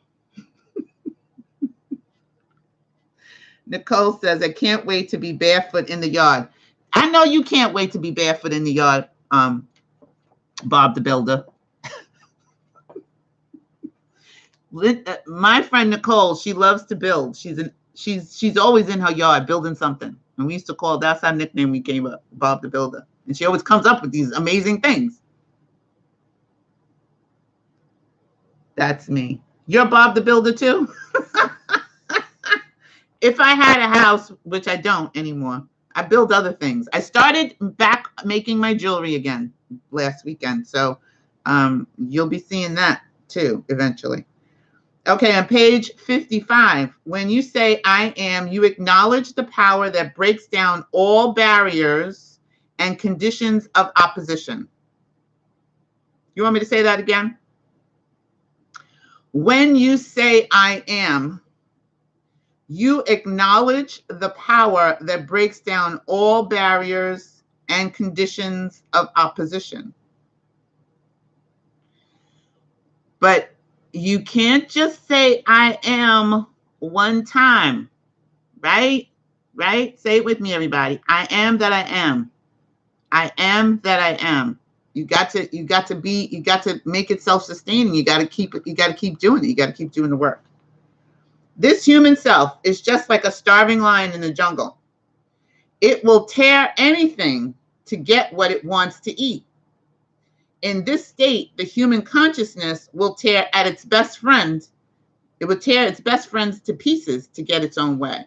Nicole says, I can't wait to be barefoot in the yard. I know you can't wait to be barefoot in the yard, Bob the Builder. My friend Nicole, she loves to build. She's always in her yard building something. And we used to call, that's our nickname we came up, Bob the Builder. And she always comes up with these amazing things. That's me. You're Bob the Builder too? If I had a house, which I don't anymore, I build other things. I started back making my jewelry again last weekend. So you'll be seeing that too eventually. Okay, on page 55, when you say I am, you acknowledge the power that breaks down all barriers and conditions of opposition. You want me to say that again? When you say I am, you acknowledge the power that breaks down all barriers and conditions of opposition. But you can't just say I am one time, right? Right? Say it with me, everybody. I am that I am. I am that I am. You got to make it self-sustaining. You got to keep doing it. You got to keep doing the work. This human self is just like a starving lion in the jungle. It will tear anything to get what it wants to eat. In this state, the human consciousness will tear at its best friend. It will tear its best friends to pieces to get its own way.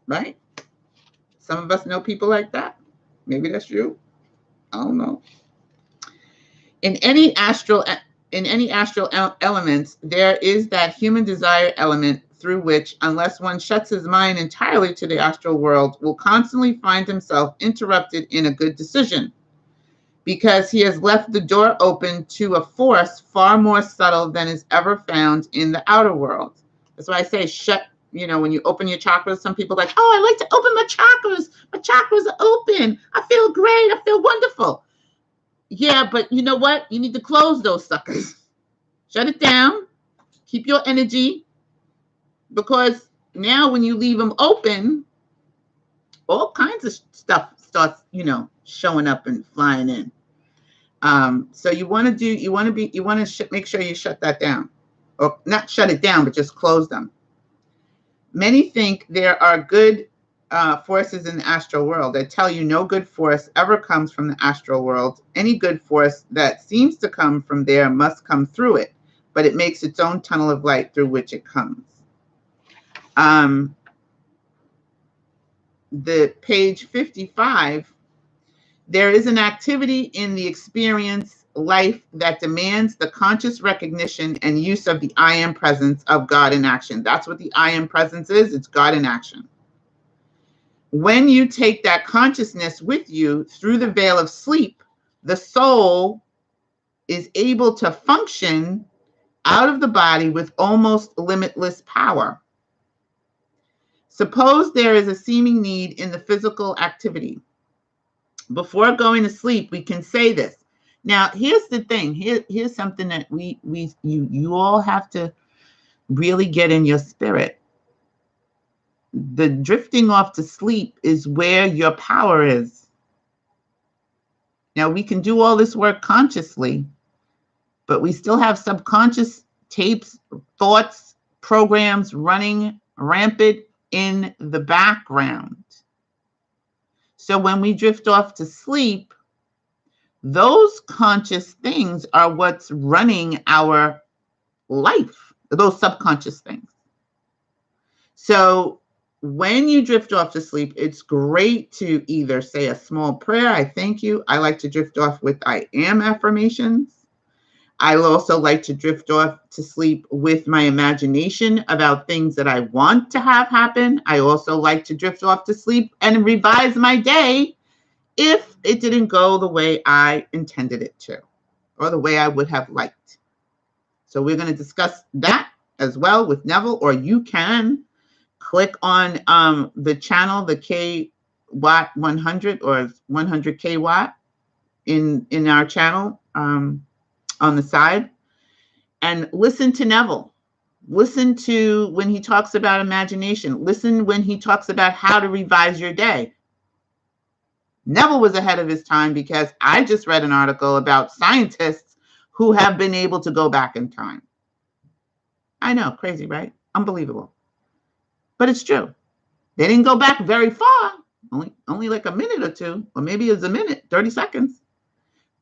Right? Some of us know people like that. Maybe that's you. I don't know. In any astral elements, there is that human desire element through which, unless one shuts his mind entirely to the astral world, will constantly find himself interrupted in a good decision, because he has left the door open to a force far more subtle than is ever found in the outer world. That's why I say when you open your chakras, some people are like, oh, I like to open my chakras. My chakras are open. I feel great. I feel wonderful. Yeah, but you know what? You need to close those suckers. Shut it down. Keep your energy. Because now when you leave them open, all kinds of stuff starts, showing up and flying in. So you want to make sure you shut that down. Or not shut it down, but just close them. Many think there are good forces in the astral world. I tell you, no good force ever comes from the astral world. Any good force that seems to come from there must come through it, but it makes its own tunnel of light through which it comes. The page 55, there is an activity in the experience life that demands the conscious recognition and use of the I am presence of God in action. That's what the I am presence is. It's God in action. When you take that consciousness with you through the veil of sleep, the soul is able to function out of the body with almost limitless power. Suppose there is a seeming need in the physical activity. Before going to sleep, we can say this. Now, here's the thing. Here's something that you all have to really get in your spirit. The drifting off to sleep is where your power is. Now, we can do all this work consciously, but we still have subconscious tapes, thoughts, programs running rampant in the background. So when we drift off to sleep, those conscious things are what's running our life, those subconscious things. So when you drift off to sleep, it's great to either say a small prayer, I thank you. I like to drift off with I am affirmations. I also like to drift off to sleep with my imagination about things that I want to have happen. I also like to drift off to sleep and revise my day if it didn't go the way I intended it to, or the way I would have liked. So we're going to discuss that as well with Neville, or you can click on the channel, the K Watt 100 or 100K Watt in our channel on the side, and listen to Neville. Listen to when he talks about imagination. Listen when he talks about how to revise your day. Neville was ahead of his time, because I just read an article about scientists who have been able to go back in time. I know, crazy, right? Unbelievable. But it's true. They didn't go back very far, only like a minute or two, or maybe it's a minute, 30 seconds.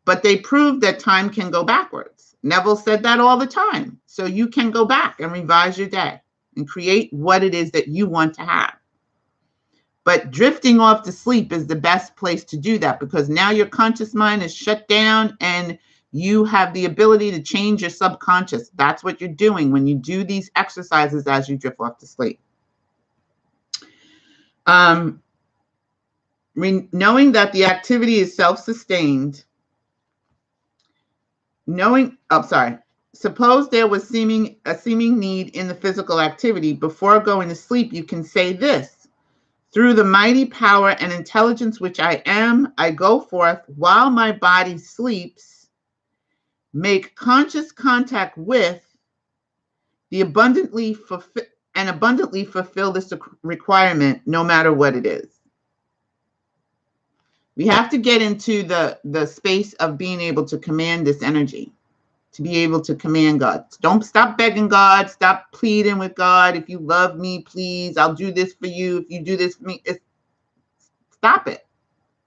But they proved that time can go backwards. Neville said that all the time. So you can go back and revise your day and create what it is that you want to have. But drifting off to sleep is the best place to do that, because now your conscious mind is shut down and you have the ability to change your subconscious. That's what you're doing when you do these exercises as you drift off to sleep. Knowing that the activity is self-sustained, suppose there was a seeming need in the physical activity. Before going to sleep, you can say this: through the mighty power and intelligence which I am, I go forth while my body sleeps, make conscious contact with the abundantly fulfill this requirement, no matter what it is. We have to get into the space of being able to command this energy, to be able to command God. Don't stop begging God. Stop pleading with God. If you love me, please, I'll do this for you. If you do this for me, stop it.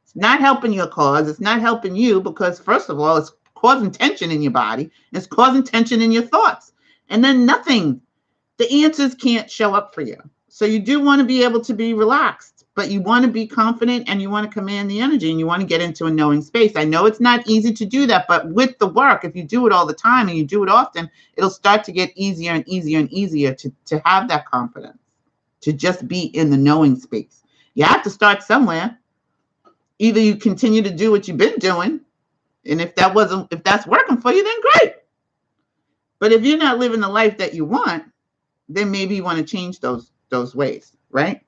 It's not helping your cause. It's not helping you, because first of all, it's causing tension in your body. It's causing tension in your thoughts. And then the answers can't show up for you. So you do want to be able to be relaxed, but you want to be confident and you want to command the energy and you want to get into a knowing space. I know it's not easy to do that, but with the work, if you do it all the time and you do it often, it'll start to get easier and easier and easier to have that confidence, to just be in the knowing space. You have to start somewhere. Either you continue to do what you've been doing, and if that's working for you, then great. But if you're not living the life that you want, then maybe you want to change those ways, right?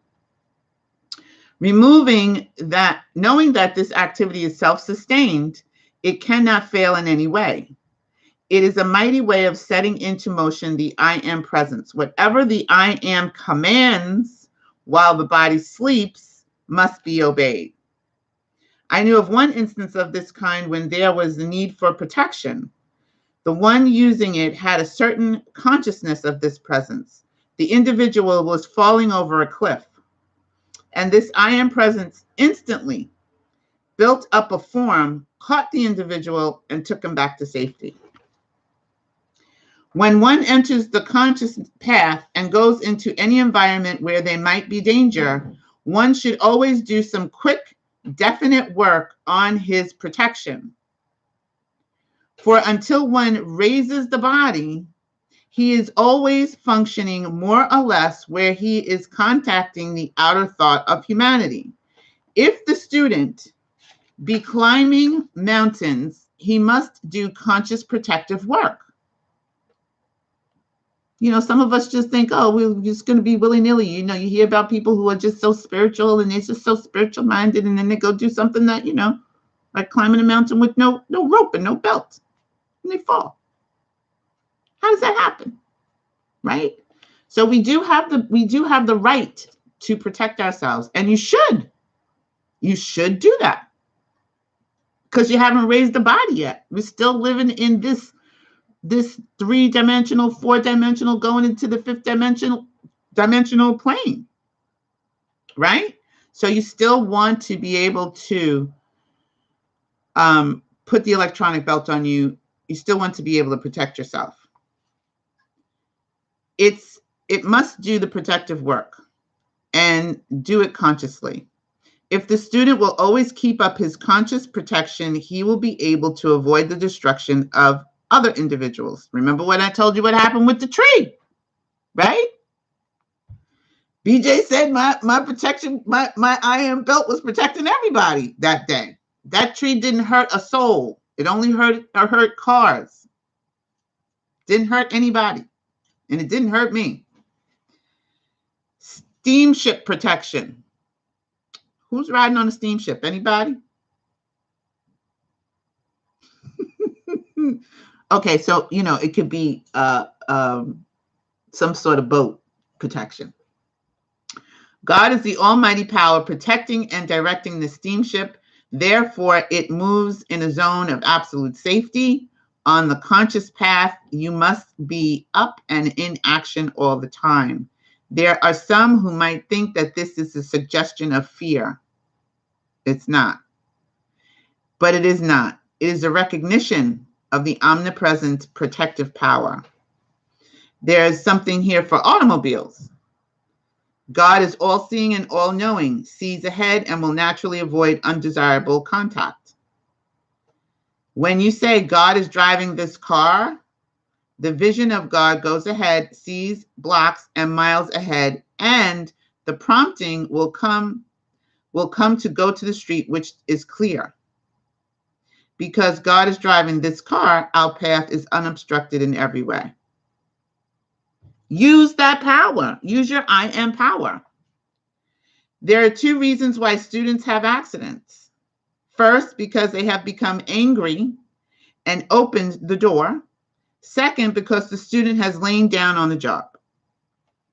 Knowing that this activity is self-sustained, it cannot fail in any way. It is a mighty way of setting into motion the I am presence. Whatever the I am commands while the body sleeps must be obeyed. I knew of one instance of this kind when there was the need for protection. The one using it had a certain consciousness of this presence. The individual was falling over a cliff, and this I am presence instantly built up a form, caught the individual, and took him back to safety. When one enters the conscious path and goes into any environment where there might be danger, one should always do some quick, definite work on his protection. For until one raises the body, he is always functioning more or less where he is contacting the outer thought of humanity. If the student be climbing mountains, he must do conscious protective work. You know, some of us just think, oh, we're just going to be willy-nilly. You know, you hear about people who are just so spiritual and they're just so spiritual minded, and then they go do something that, you know, like climbing a mountain with no rope and no belt, and they fall. How does that happen? Right? So we do have the right to protect ourselves, and you should do that, because you haven't raised the body yet. We're still living in this 3-dimensional, 4-dimensional, going into the 5th dimensional plane, right? So you still want to be able to put the electronic belt on you. You still want to be able to protect yourself. It must do the protective work and do it consciously. If the student will always keep up his conscious protection, he will be able to avoid the destruction of other individuals. Remember what I told you what happened with the tree, right? BJ said my protection, my I am belt was protecting everybody that day. That tree didn't hurt a soul. It only hurt cars. Didn't hurt anybody. And it didn't hurt me. Steamship protection. Who's riding on a steamship? Anybody? Okay, so it could be some sort of boat protection. God is the almighty power protecting and directing the steamship. Therefore, it moves in a zone of absolute safety. On the conscious path, you must be up and in action all the time. There are some who might think that this is a suggestion of fear. It's not. But it is not. It is a recognition of the omnipresent protective power. There's something here for automobiles. God is all-seeing and all-knowing, sees ahead, and will naturally avoid undesirable contact. When you say God is driving this car, the vision of God goes ahead, sees blocks and miles ahead, and the prompting will come to go to the street, which is clear. Because God is driving this car, our path is unobstructed in every way. Use that power. Use your I am power. There are two reasons why students have accidents. First, because they have become angry and opened the door. Second, because the student has lain down on the job.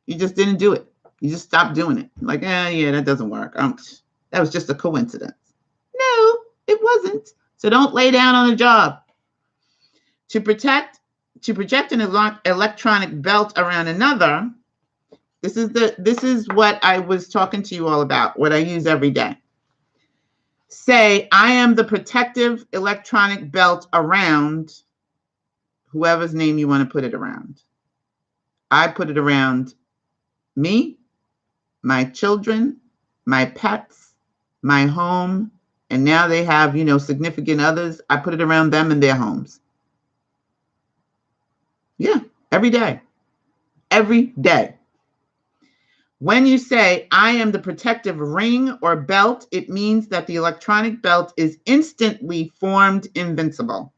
You just didn't do it. You just stopped doing it. Like, yeah, that doesn't work. That was just a coincidence. No, it wasn't. So don't lay down on the job. To project an electronic belt around another, this is what I was talking to you all about, what I use every day. Say, I am the protective electronic belt around whoever's name you want to put it around. I put it around me, my children, my pets, my home, and now they have, significant others. I put it around them and their homes. Yeah, every day. Every day. When you say, I am the protective ring or belt, it means that the electronic belt is instantly formed invincible.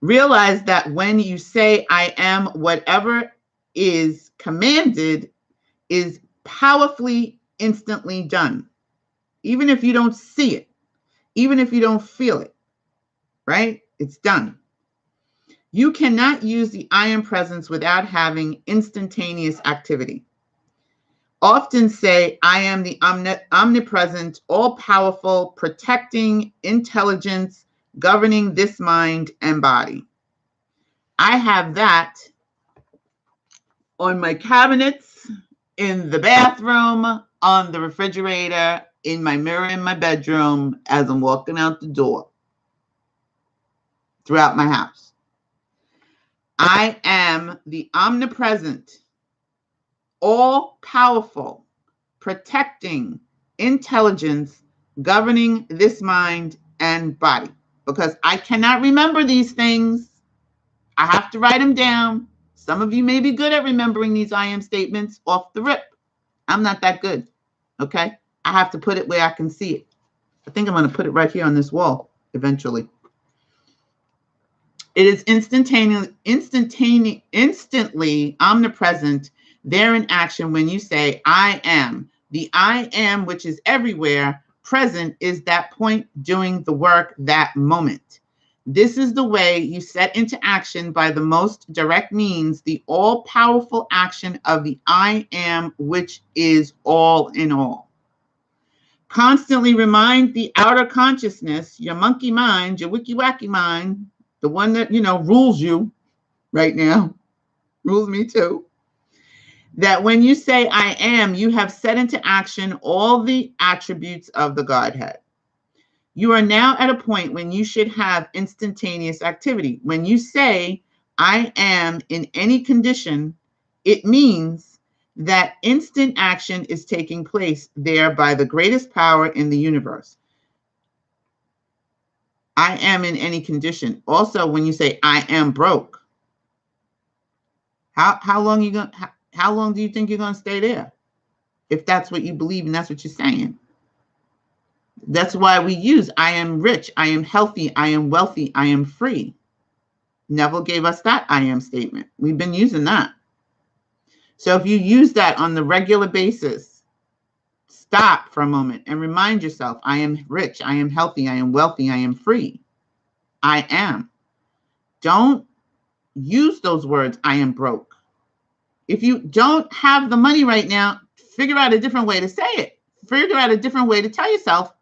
Realize that when you say, I am, whatever is commanded is powerfully, instantly done. Even if you don't see it, even if you don't feel it, right? It's done. You cannot use the I am presence without having instantaneous activity. Often say, I am the omnipresent, all-powerful, protecting intelligence, governing this mind and body. I have that on my cabinets, in the bathroom, on the refrigerator, in my mirror in my bedroom, as I'm walking out the door, throughout my house. I am the omnipresent, all-powerful, protecting intelligence, governing this mind and body. Because I cannot remember these things. I have to write them down. Some of you may be good at remembering these I am statements off the rip. I'm not that good, okay? I have to put it where I can see it. I think I'm going to put it right here on this wall eventually. It is instantly omnipresent, there in action when you say, I am. The I am, which is everywhere, present is that point doing the work that moment. This is the way you set into action by the most direct means, the all-powerful action of the I am, which is all in all. Constantly remind the outer consciousness, your monkey mind, your Wicky Wacky mind, the one that, rules you right now, rules me too, that when you say I am, you have set into action all the attributes of the Godhead. You are now at a point when you should have instantaneous activity. When you say I am in any condition, it means that instant action is taking place there by the greatest power in the universe. I am in any condition. Also, when you say I am broke, how long do you think you're going to stay there? If that's what you believe and that's what you're saying. That's why we use I am rich, I am healthy, I am wealthy, I am free. Neville gave us that I am statement. We've been using that. So if you use that on the regular basis, stop for a moment and remind yourself, I am rich, I am healthy, I am wealthy, I am free. I am. Don't use those words, I am broke. If you don't have the money right now, figure out a different way to say it. Figure out a different way to tell yourself,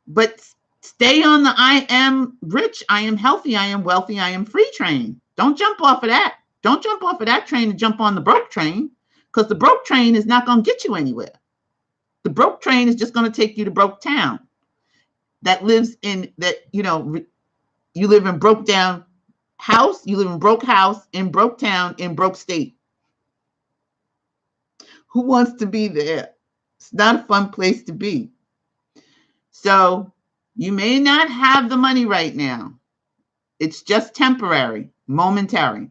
but stay on the I am rich, I am healthy, I am wealthy, I am free train. Don't jump off of that. Don't jump off of that train and jump on the broke train, because the broke train is not going to get you anywhere. The broke train is just going to take you to broke town. You live in broke down house, you live in broke house, in broke town, in broke state. Who wants to be there? It's not a fun place to be. So you may not have the money right now. It's just temporary, momentary.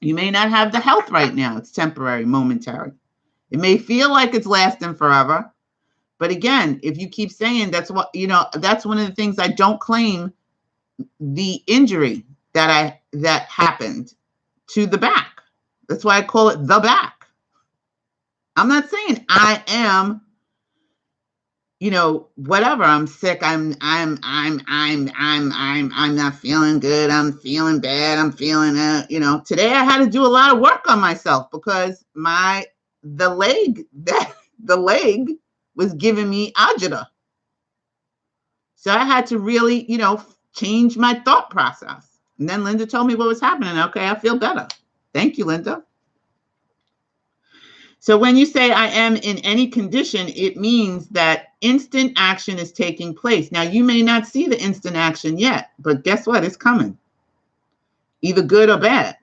You may not have the health right now. It's temporary, momentary. It may feel like it's lasting forever. But again, if you keep saying that's one of the things I don't claim, the injury that happened to the back. That's why I call it the back. I'm not saying I am, whatever. I'm sick. I'm not feeling good. I'm feeling bad. I'm feeling, today I had to do a lot of work on myself because the leg was giving me agita. So I had to really, change my thought process. And then Linda told me what was happening. Okay, I feel better. Thank you, Linda. So when you say I am in any condition, it means that instant action is taking place. Now, you may not see the instant action yet, but guess what? It's coming. Either good or bad.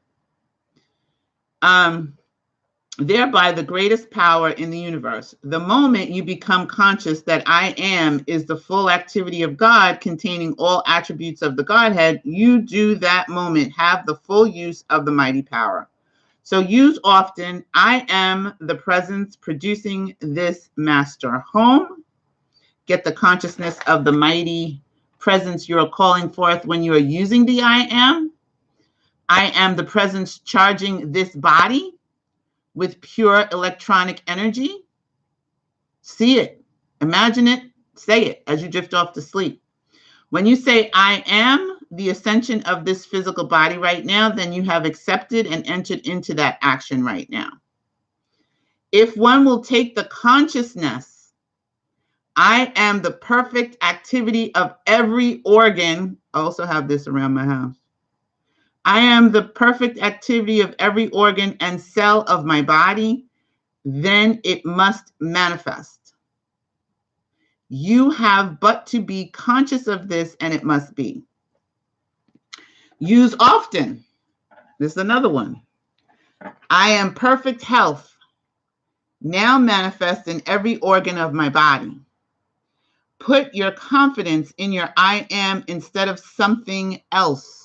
Thereby the greatest power in the universe. The moment you become conscious that I am is the full activity of God containing all attributes of the Godhead, you do that moment have the full use of the mighty power. So use often, I am the presence producing this master home. Get the consciousness of the mighty presence you're calling forth when you are using the I am. I am the presence charging this body with pure electronic energy. See it, imagine it, say it as you drift off to sleep. When you say, I am the ascension of this physical body right now, then you have accepted and entered into that action right now. If one will take the consciousness, I am the perfect activity of every organ. I also have this around my house. I am the perfect activity of every organ and cell of my body, then it must manifest. You have but to be conscious of this and it must be. Use often. This is another one. I am perfect health, now manifest in every organ of my body. Put your confidence in your I am instead of something else.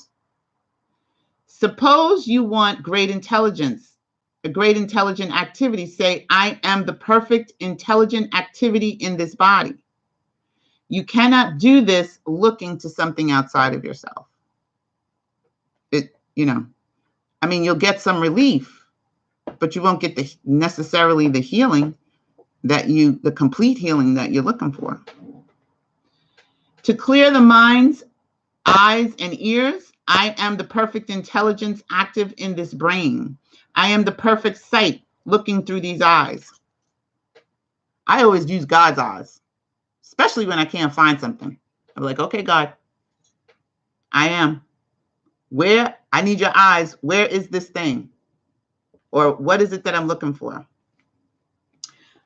Suppose you want great intelligence, a great intelligent activity. Say, I am the perfect intelligent activity in this body. You cannot do this looking to something outside of yourself. You'll get some relief, but you won't get necessarily the healing the complete healing that you're looking for. To clear the mind's eyes and ears, I am the perfect intelligence active in this brain. I am the perfect sight looking through these eyes. I always use God's eyes, especially when I can't find something. I'm like, okay, God, I am. Where? I need your eyes. Where is this thing? Or what is it that I'm looking for?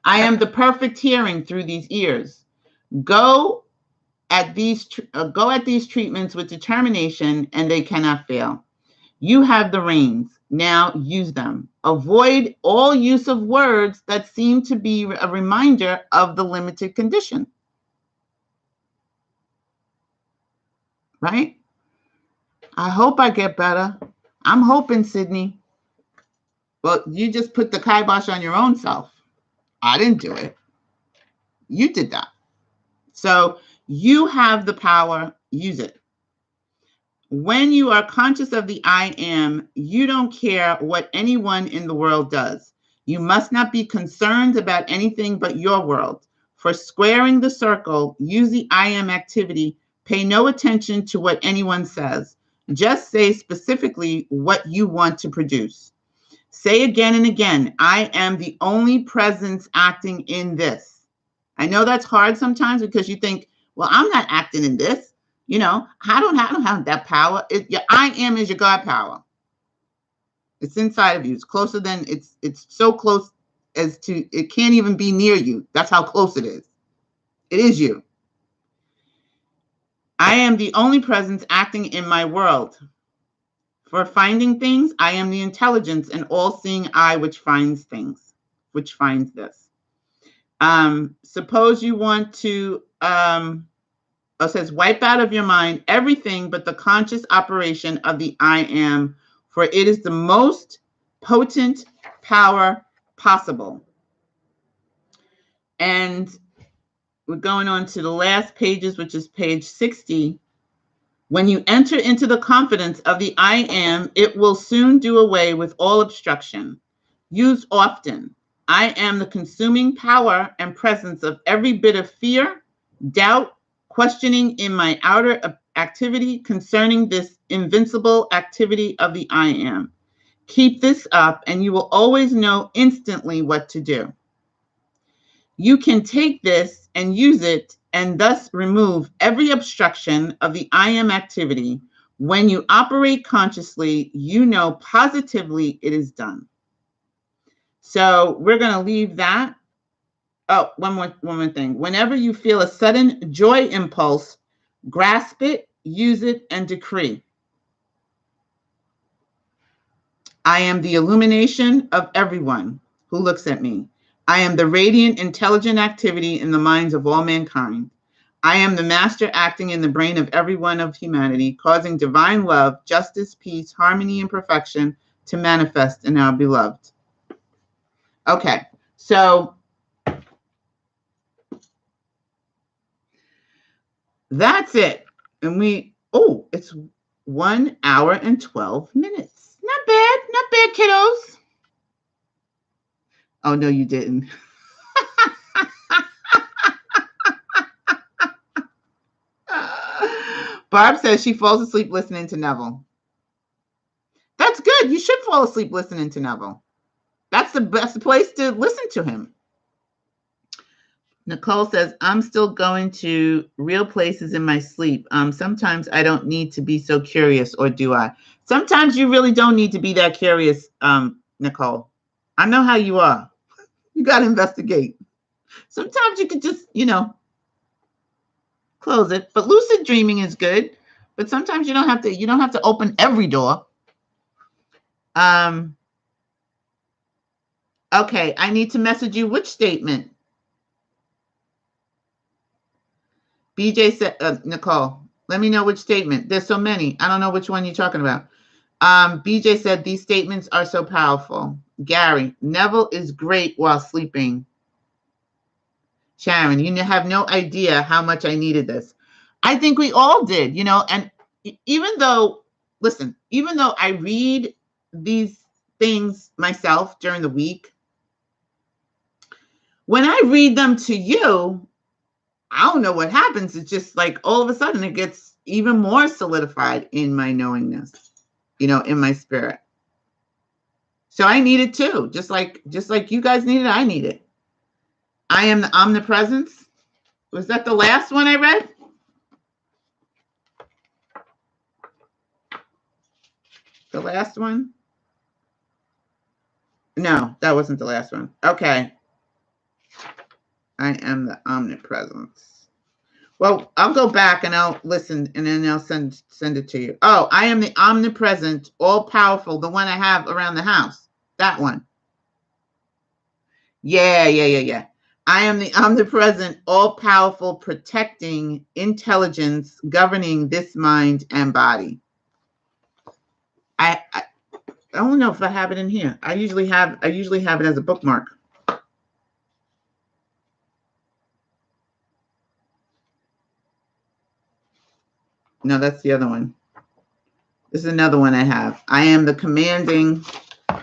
I am the perfect hearing through these ears. Go at these treatments with determination, and they cannot fail. You have the reins. Now use them. Avoid all use of words that seem to be a reminder of the limited condition. Right? I hope I get better. I'm hoping, Sydney. Well, you just put the kibosh on your own self. I didn't do it. You did that. So you have the power. Use it. When you are conscious of the I am, you don't care what anyone in the world does. You must not be concerned about anything but your world. For squaring the circle, use the I am activity. Pay no attention to what anyone says. Just say specifically what you want to produce. Say again and again, I am the only presence acting in this. I know that's hard sometimes because you think, well, I'm not acting in this. You know, I don't have that power. Your I am is your God power. It's inside of you. It's closer than it's so close as to it can't even be near you. That's how close it is. It is you. I am the only presence acting in my world. For finding things, I am the intelligence and all-seeing eye which finds things, which finds this. Suppose you want to it says, wipe out of your mind everything but the conscious operation of the I am, for it is the most potent power possible. And we're going on to the last pages, which is page 60. When you enter into the confidence of the I am, it will soon do away with all obstruction. Use often. I am the consuming power and presence of every bit of fear, doubt, questioning in my outer activity concerning this invincible activity of the I am. Keep this up and you will always know instantly what to do. You can take this and use it and thus remove every obstruction of the I am activity. When you operate consciously, you know positively it is done. So we're going to leave that. Oh, one more thing. Whenever you feel a sudden joy impulse, grasp it, use it, and decree. I am the illumination of everyone who looks at me. I am the radiant, intelligent activity in the minds of all mankind. I am the master acting in the brain of everyone of humanity, causing divine love, justice, peace, harmony, and perfection to manifest in our beloved. Okay, so that's it. And it's 1 hour and 12 minutes. Not bad, kiddos. Oh, no, you didn't. Barb says she falls asleep listening to Neville. That's good. You should fall asleep listening to Neville. That's the best place to listen to him. Nicole says, I'm still going to real places in my sleep. Sometimes I don't need to be so curious, or do I? Sometimes you really don't need to be that curious, Nicole. I know how you are. You got to investigate. Sometimes you could just, close it. But lucid dreaming is good. But sometimes you don't have to open every door. Okay, I need to message you which statement? BJ said, Nicole, let me know which statement. There's so many. I don't know which one you're talking about. BJ said, these statements are so powerful. Gary, Neville is great while sleeping. Sharon, you have no idea how much I needed this. I think we all did, and even though I read these things myself during the week, when I read them to you, I don't know what happens. It's just like all of a sudden it gets even more solidified in my knowingness, in my spirit. So I need it too. Just like you guys need it, I need it. I am the omnipresence. Was that the last one I read? The last one? No, that wasn't the last one. Okay. I am the omnipresence. Well, I'll go back and I'll listen and then I'll send it to you. Oh, I am the omnipresent, all powerful, the one I have around the house. That one. Yeah. I am the omnipresent, all powerful, protecting intelligence governing this mind and body. I don't know if I have it in here. I usually have it as a bookmark. No, that's the other one. This is another one I have. I am the commanding. I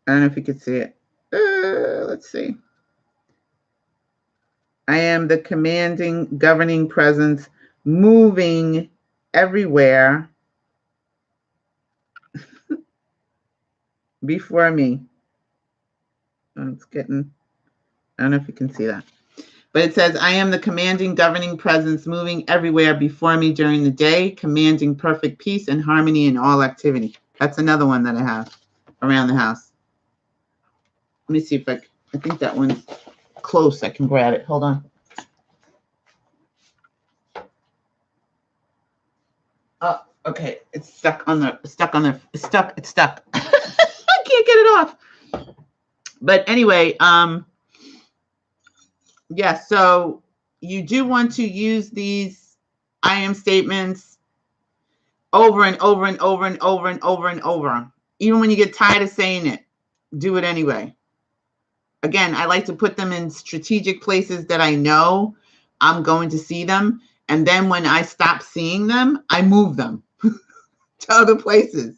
don't know if you could see it. Let's see. I am the commanding, governing presence, moving everywhere before me. Oh, it's getting, I don't know if you can see that. But it says, I am the commanding, governing presence, moving everywhere before me during the day, commanding perfect peace and harmony in all activity. That's another one that I have around the house. Let me see if I think that one's close. I can grab it. Hold on. Oh, okay. It's stuck. It's stuck. I can't get it off. But anyway, yeah, so you do want to use these I am statements over and over and over and over and over and over. Even when you get tired of saying it, do it anyway. Again, I like to put them in strategic places that I know I'm going to see them. And then when I stop seeing them, I move them to other places.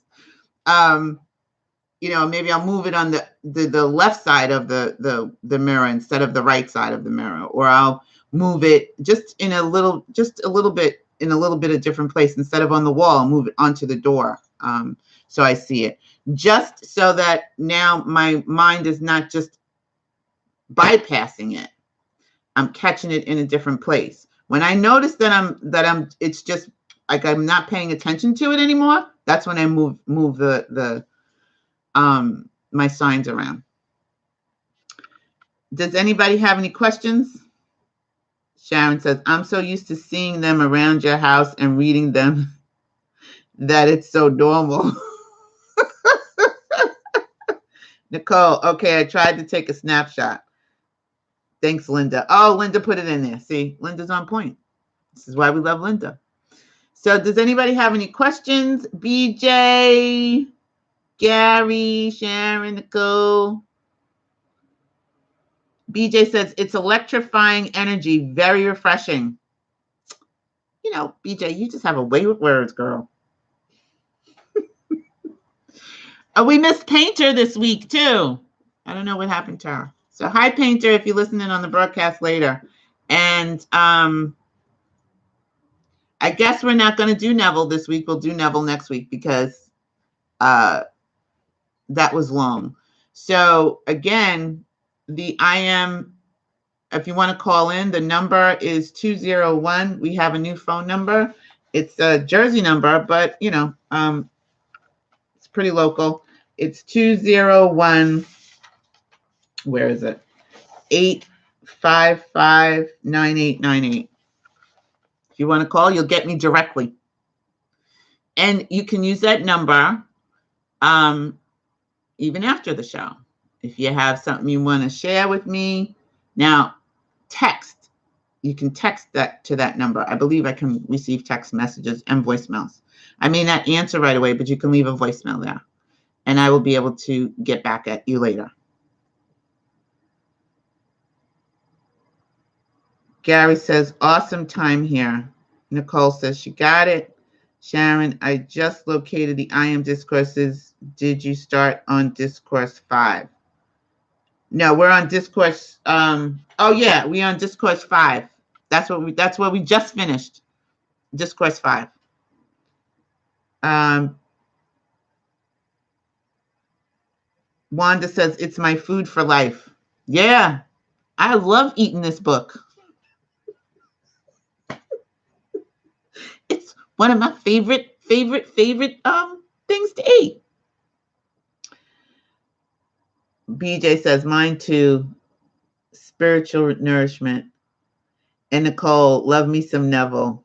You know, maybe I'll move it on the left side of the mirror instead of the right side of the mirror, or I'll move it just a little bit in a little bit of different place. Instead of on the wall, I'll move it onto the door, so I see it, just so that now my mind is not just bypassing it. I'm catching it in a different place. When I notice that it's just like I'm not paying attention to it anymore, that's when I move my signs around. Does anybody have any questions? Sharon says, I'm so used to seeing them around your house and reading them that it's so normal. Nicole, okay, I tried to take a snapshot. Thanks, Linda. Oh, Linda put it in there. See, Linda's on point. This is why we love Linda. So does anybody have any questions? BJ, Gary, Sharon, Nicole. BJ says, it's electrifying energy, very refreshing. You know, BJ, you just have a way with words, girl. Oh, we missed Painter this week, too. I don't know what happened to her. So hi, Painter, if you're listening on the broadcast later. And I guess we're not going to do Neville this week. We'll do Neville next week because that was long. So again, the I am, if you want to call in, the number is 201. We have a new phone number. It's a Jersey number, but, you know, it's pretty local. It's 201. Where is it? 855-9898. If you want to call, you'll get me directly. And you can use that number even after the show. If you have something you want to share with me. Now, text. You can text that to that number. I believe I can receive text messages and voicemails. I may not answer right away, but you can leave a voicemail there. And I will be able to get back at you later. Gary says, awesome time here. Nicole says, she got it. Sharon, I just located the I AM Discourses. Did you start on Discourse 5? No, we're on Discourse. Oh, yeah, we're on Discourse 5. That's what we just finished. Discourse 5. Wanda says, it's my food for life. Yeah, I love eating this book. It's one of my favorite things to eat. BJ says, mine too. Spiritual nourishment. And Nicole, love me some Neville.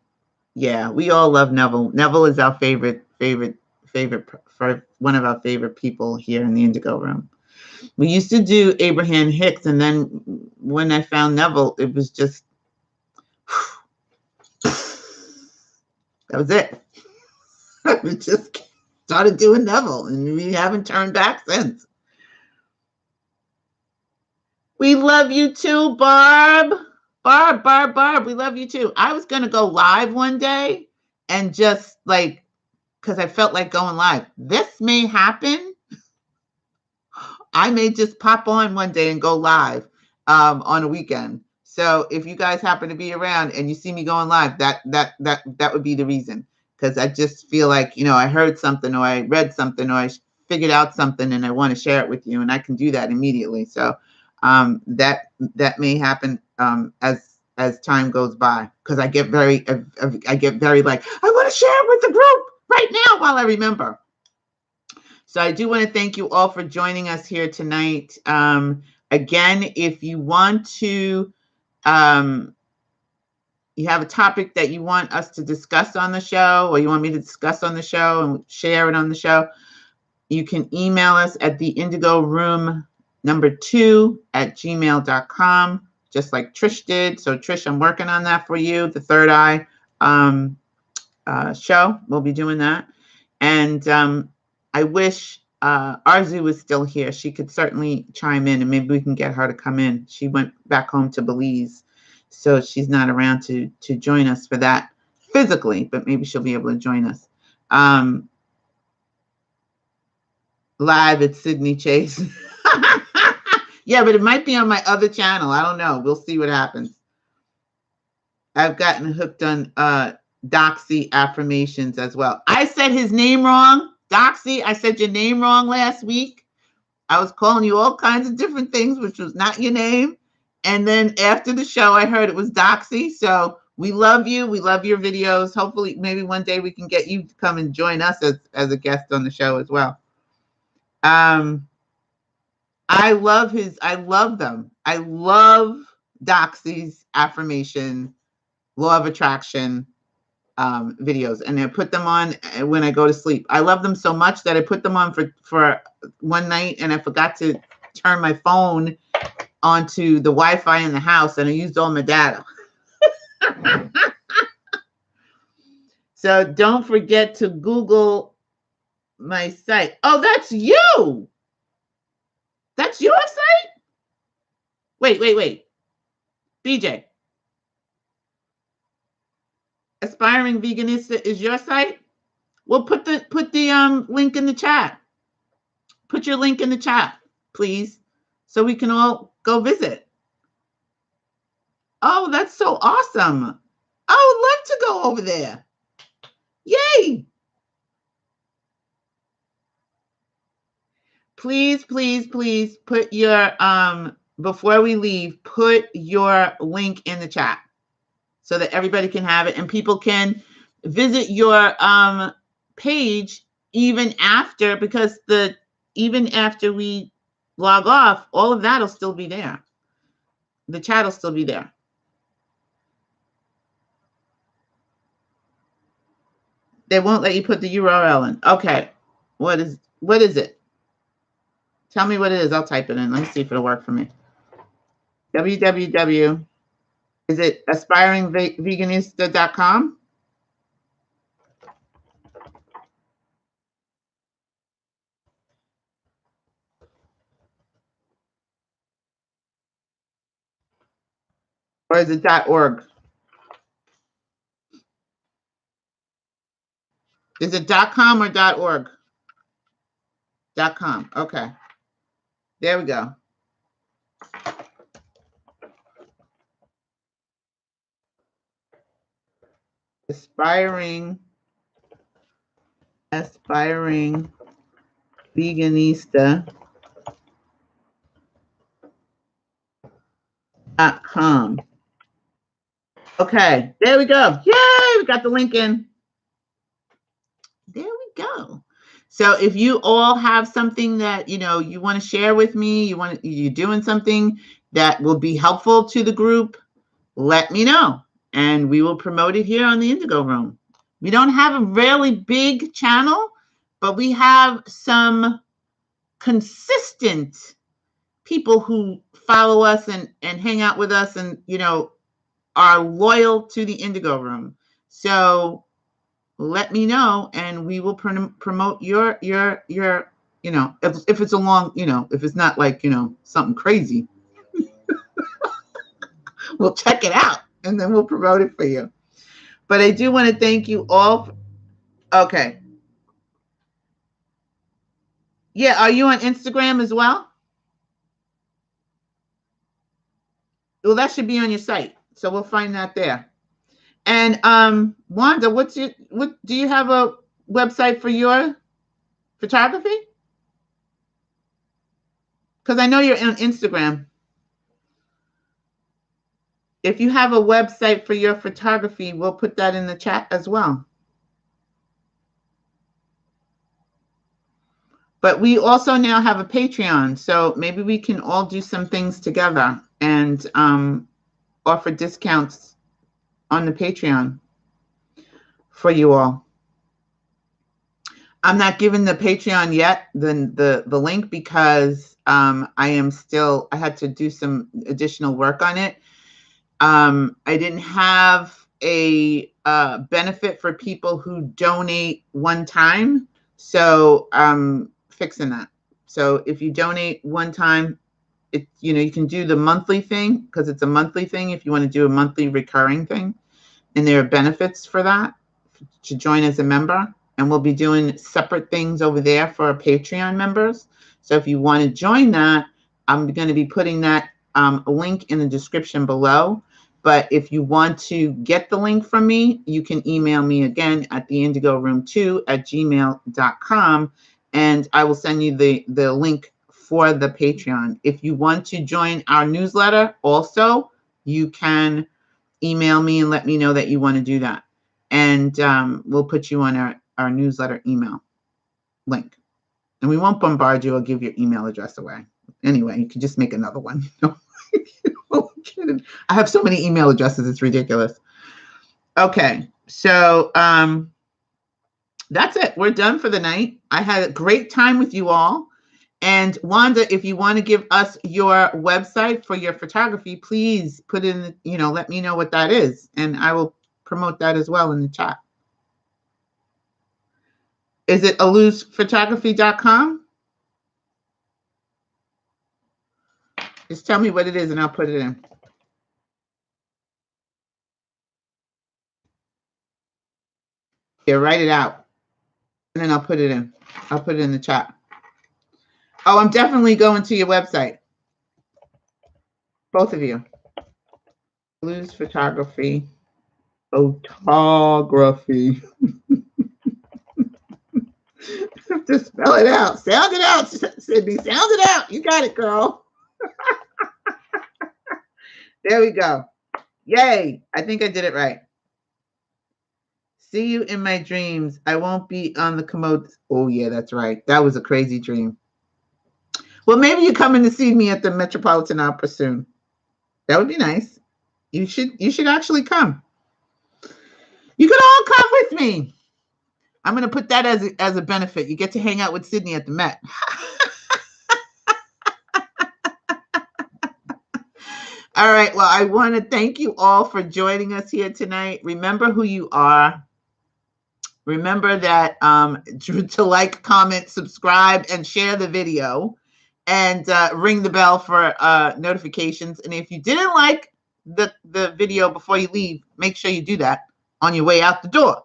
Yeah, we all love Neville. Neville is our favorite, for one of our favorite people here in the Indigo Room. We used to do Abraham Hicks, and then when I found Neville, it was just, that was it. We just started doing Neville, and we haven't turned back since. We love you too, Barb. Barb, we love you too. I was going to go live one day and just like, because I felt like going live. This may happen. I may just pop on one day and go live on a weekend. So if you guys happen to be around and you see me going live, that would be the reason. Because I just feel like, I heard something or I read something or I figured out something and I want to share it with you, and I can do that immediately. So that may happen as time goes by, because I get very like, I want to share it with the group right now while I remember. So I do want to thank you all for joining us here tonight. Again, if you want to, you have a topic that you want us to discuss on the show, or you want me to discuss on the show and share it on the show, you can email us at the Indigo Room #2@gmail.com, just like Trish did. So Trish, I'm working on that for you. The Third Eye show, we'll be doing that. And I wish Arzu was still here. She could certainly chime in, and maybe we can get her to come in. She went back home to Belize, so she's not around to join us for that physically, but maybe she'll be able to join us live at Sydney Chase. Yeah, but it might be on my other channel. I don't know. We'll see what happens. I've gotten hooked on Doxy affirmations as well. I said his name wrong. Doxy, I said your name wrong last week. I was calling you all kinds of different things, which was not your name. And then after the show, I heard it was Doxy. So we love you. We love your videos. Hopefully, maybe one day we can get you to come and join us as a guest on the show as well. I love them. I love Doxy's affirmation, law of attraction videos, and I put them on when I go to sleep. I love them so much that I put them on for one night, and I forgot to turn my phone onto the Wi-Fi in the house, and I used all my data. So don't forget to Google my site. Oh, that's you. That's your site? Wait. BJ. Aspiring Veganista is your site? Well, put the link in the chat. Put your link in the chat, please, so we can all go visit. Oh, that's so awesome. I would love to go over there. Yay. Please put your, before we leave, put your link in the chat so that everybody can have it and people can visit your page even after, because even after we log off, all of that will still be there. The chat will still be there. They won't let you put the URL in. Okay. What is it? Tell me what it is. I'll type it in. Let me see if it'll work for me. www. Is it aspiringveganista.com? Or is it .org? Is it .com or .org? .com. Okay. There we go. Aspiring veganista.com. Okay, there we go. Yay, we got the link in. There we go. So if you all have something that you want to share with me, you're doing something that will be helpful to the group, let me know, and we will promote it here on the Indigo Room. We don't have a really big channel, but we have some consistent people who follow us and hang out with us and are loyal to the Indigo Room. So let me know, and we will promote your if it's a long, if it's not like something crazy. we'll check it out and then we'll promote it for you. But I do want to thank you all. Okay. Yeah, are you on Instagram as well? Well, that should be on your site. So we'll find that there. And Wanda, what do you have a website for your photography? Because I know you're on Instagram. If you have a website for your photography, we'll put that in the chat as well. But we also now have a Patreon, so maybe we can all do some things together and offer discounts on the Patreon for you all. I'm not giving the Patreon yet, the link, because I had to do some additional work on it. I didn't have a benefit for people who donate one time, so I'm fixing that. So if you donate one time, you can do the monthly thing, because it's a monthly thing if you want to do a monthly recurring thing, and there are benefits for that to join as a member. And we'll be doing separate things over there for our Patreon members. So if you want to join that, I'm going to be putting that link in the description below. But if you want to get the link from me, you can email me again at theindigoroom2@gmail.com, and I will send you the link for the Patreon. If you want to join our newsletter also, you can email me and let me know that you want to do that. And we'll put you on our newsletter email link. And we won't bombard you or give your email address away. Anyway, you can just make another one. I'm kidding. I have so many email addresses, it's ridiculous. Okay, so that's it. We're done for the night. I had a great time with you all. And Wanda, if you want to give us your website for your photography, please put in, let me know what that is. And I will promote that as well in the chat. Is it alusephotography.com? Just tell me what it is and I'll put it in. Yeah, write it out. And then I'll put it in. I'll put it in the chat. Oh, I'm definitely going to your website. Both of you. Aluse Photography. Photography. Just spell it out. Sound it out, Sydney. Sound it out. You got it, girl. There we go. Yay. I think I did it right. See you in my dreams. I won't be on the commode. Oh, yeah, that's right. That was a crazy dream. Well, maybe you're coming to see me at the Metropolitan Opera soon. That would be nice. You should actually come. You could all come with me. I'm going to put that as a benefit. You get to hang out with Sydney at the Met. All right. Well, I want to thank you all for joining us here tonight. Remember who you are. Remember that to like, comment, subscribe, and share the video, and ring the bell for notifications. And if you didn't like the video before you leave, make sure you do that on your way out the door.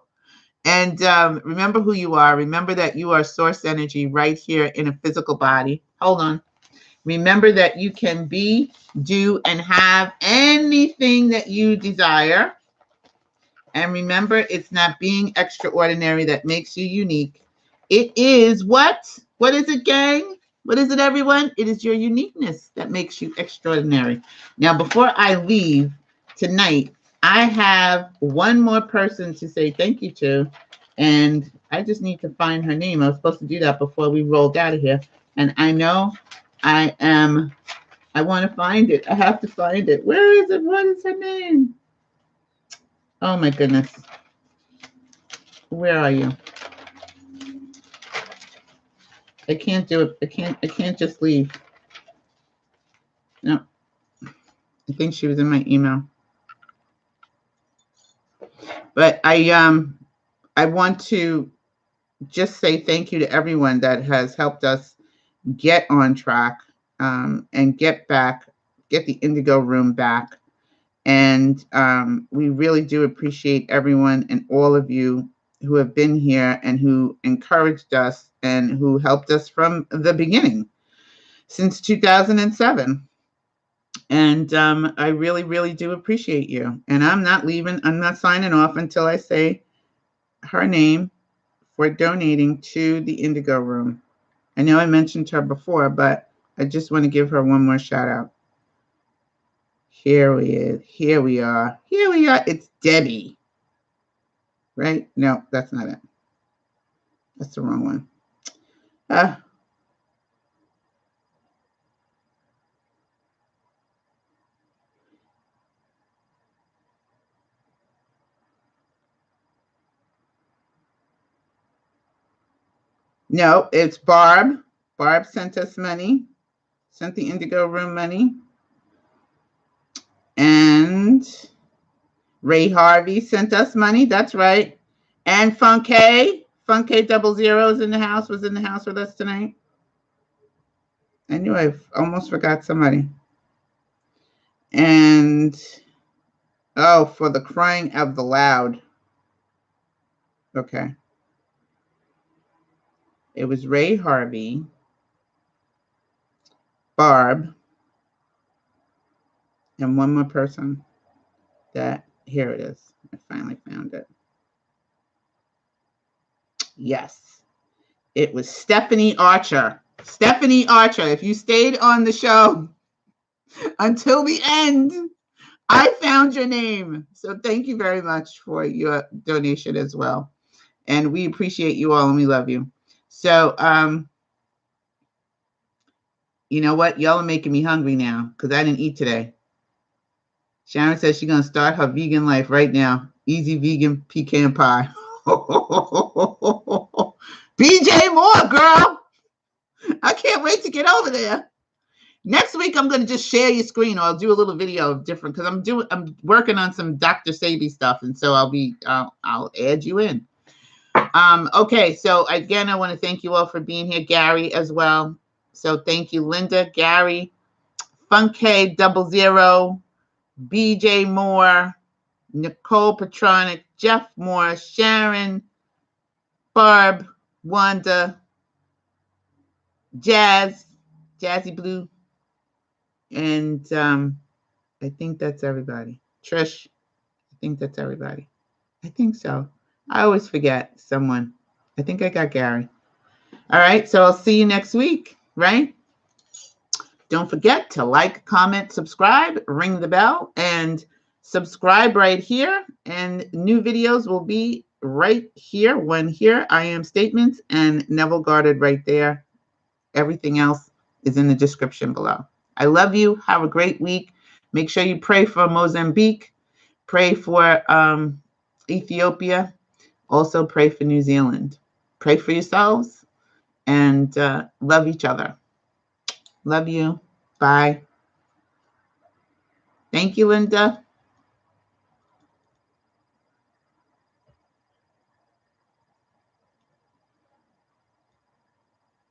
And remember who you are. Remember that you are source energy right here in a physical body. Hold on. Remember that you can be, do, and have anything that you desire. And remember, it's not being extraordinary that makes you unique. It is what? What is it, gang? What is it, everyone? It is your uniqueness that makes you extraordinary. Now, before I leave tonight, I have one more person to say thank you to. And I just need to find her name. I was supposed to do that before we rolled out of here. And I know I want to find it. I have to find it. Where is it? What is her name? Oh my goodness. Where are you? I can't do it. I can't just leave. No. I think she was in my email. But I want to just say thank you to everyone that has helped us get on track and get the Indigo Room back And we really do appreciate everyone and all of you who have been here and who encouraged us and who helped us from the beginning since 2007. And I really, really do appreciate you. And I'm not leaving. I'm not signing off until I say her name for donating to the Indigo Room. I know I mentioned her before, but I just want to give her one more shout out. Here we is. Here we are. Here we are. It's Debbie. Right? No, that's not it. That's the wrong one. No, it's Barb. Barb sent us money. Sent the Indigo Room money. And Ray Harvey sent us money. That's right. And Funke 00 is in the house, was in the house with us tonight. I knew I almost forgot somebody. And, oh, for the crying of the loud. Okay. It was Ray Harvey, Barb, and one more person that, here it is. I finally found it. Yes. It was Stephanie Archer. Stephanie Archer, if you stayed on the show until the end, I found your name. So thank you very much for your donation as well. And we appreciate you all and we love you. So, you know what? Y'all are making me hungry now because I didn't eat today. Sharon says she's going to start her vegan life right now. Easy vegan pecan pie. BJ Moore, girl. I can't wait to get over there. Next week, I'm going to just share your screen, or I'll do a little video of different, because I'm working on some Dr. Sabi stuff, and so I'll add you in. Okay, so again, I want to thank you all for being here, Gary as well. So thank you, Linda, Gary, Funke 00, BJ Moore, Nicole Petronic, Jeff Moore, Sharon, Barb, Wanda, Jazzy Blue, and I think that's everybody. Trish, I think that's everybody. I think so. I always forget someone. I think I got Gary. All right, so I'll see you next week, right? Don't forget to like, comment, subscribe, ring the bell, and subscribe right here. And new videos will be right here. One here, I Am Statements, and Neville Guarded right there. Everything else is in the description below. I love you. Have a great week. Make sure you pray for Mozambique. Pray for Ethiopia. Also pray for New Zealand. Pray for yourselves and love each other. Love you. Bye. Thank you, Linda.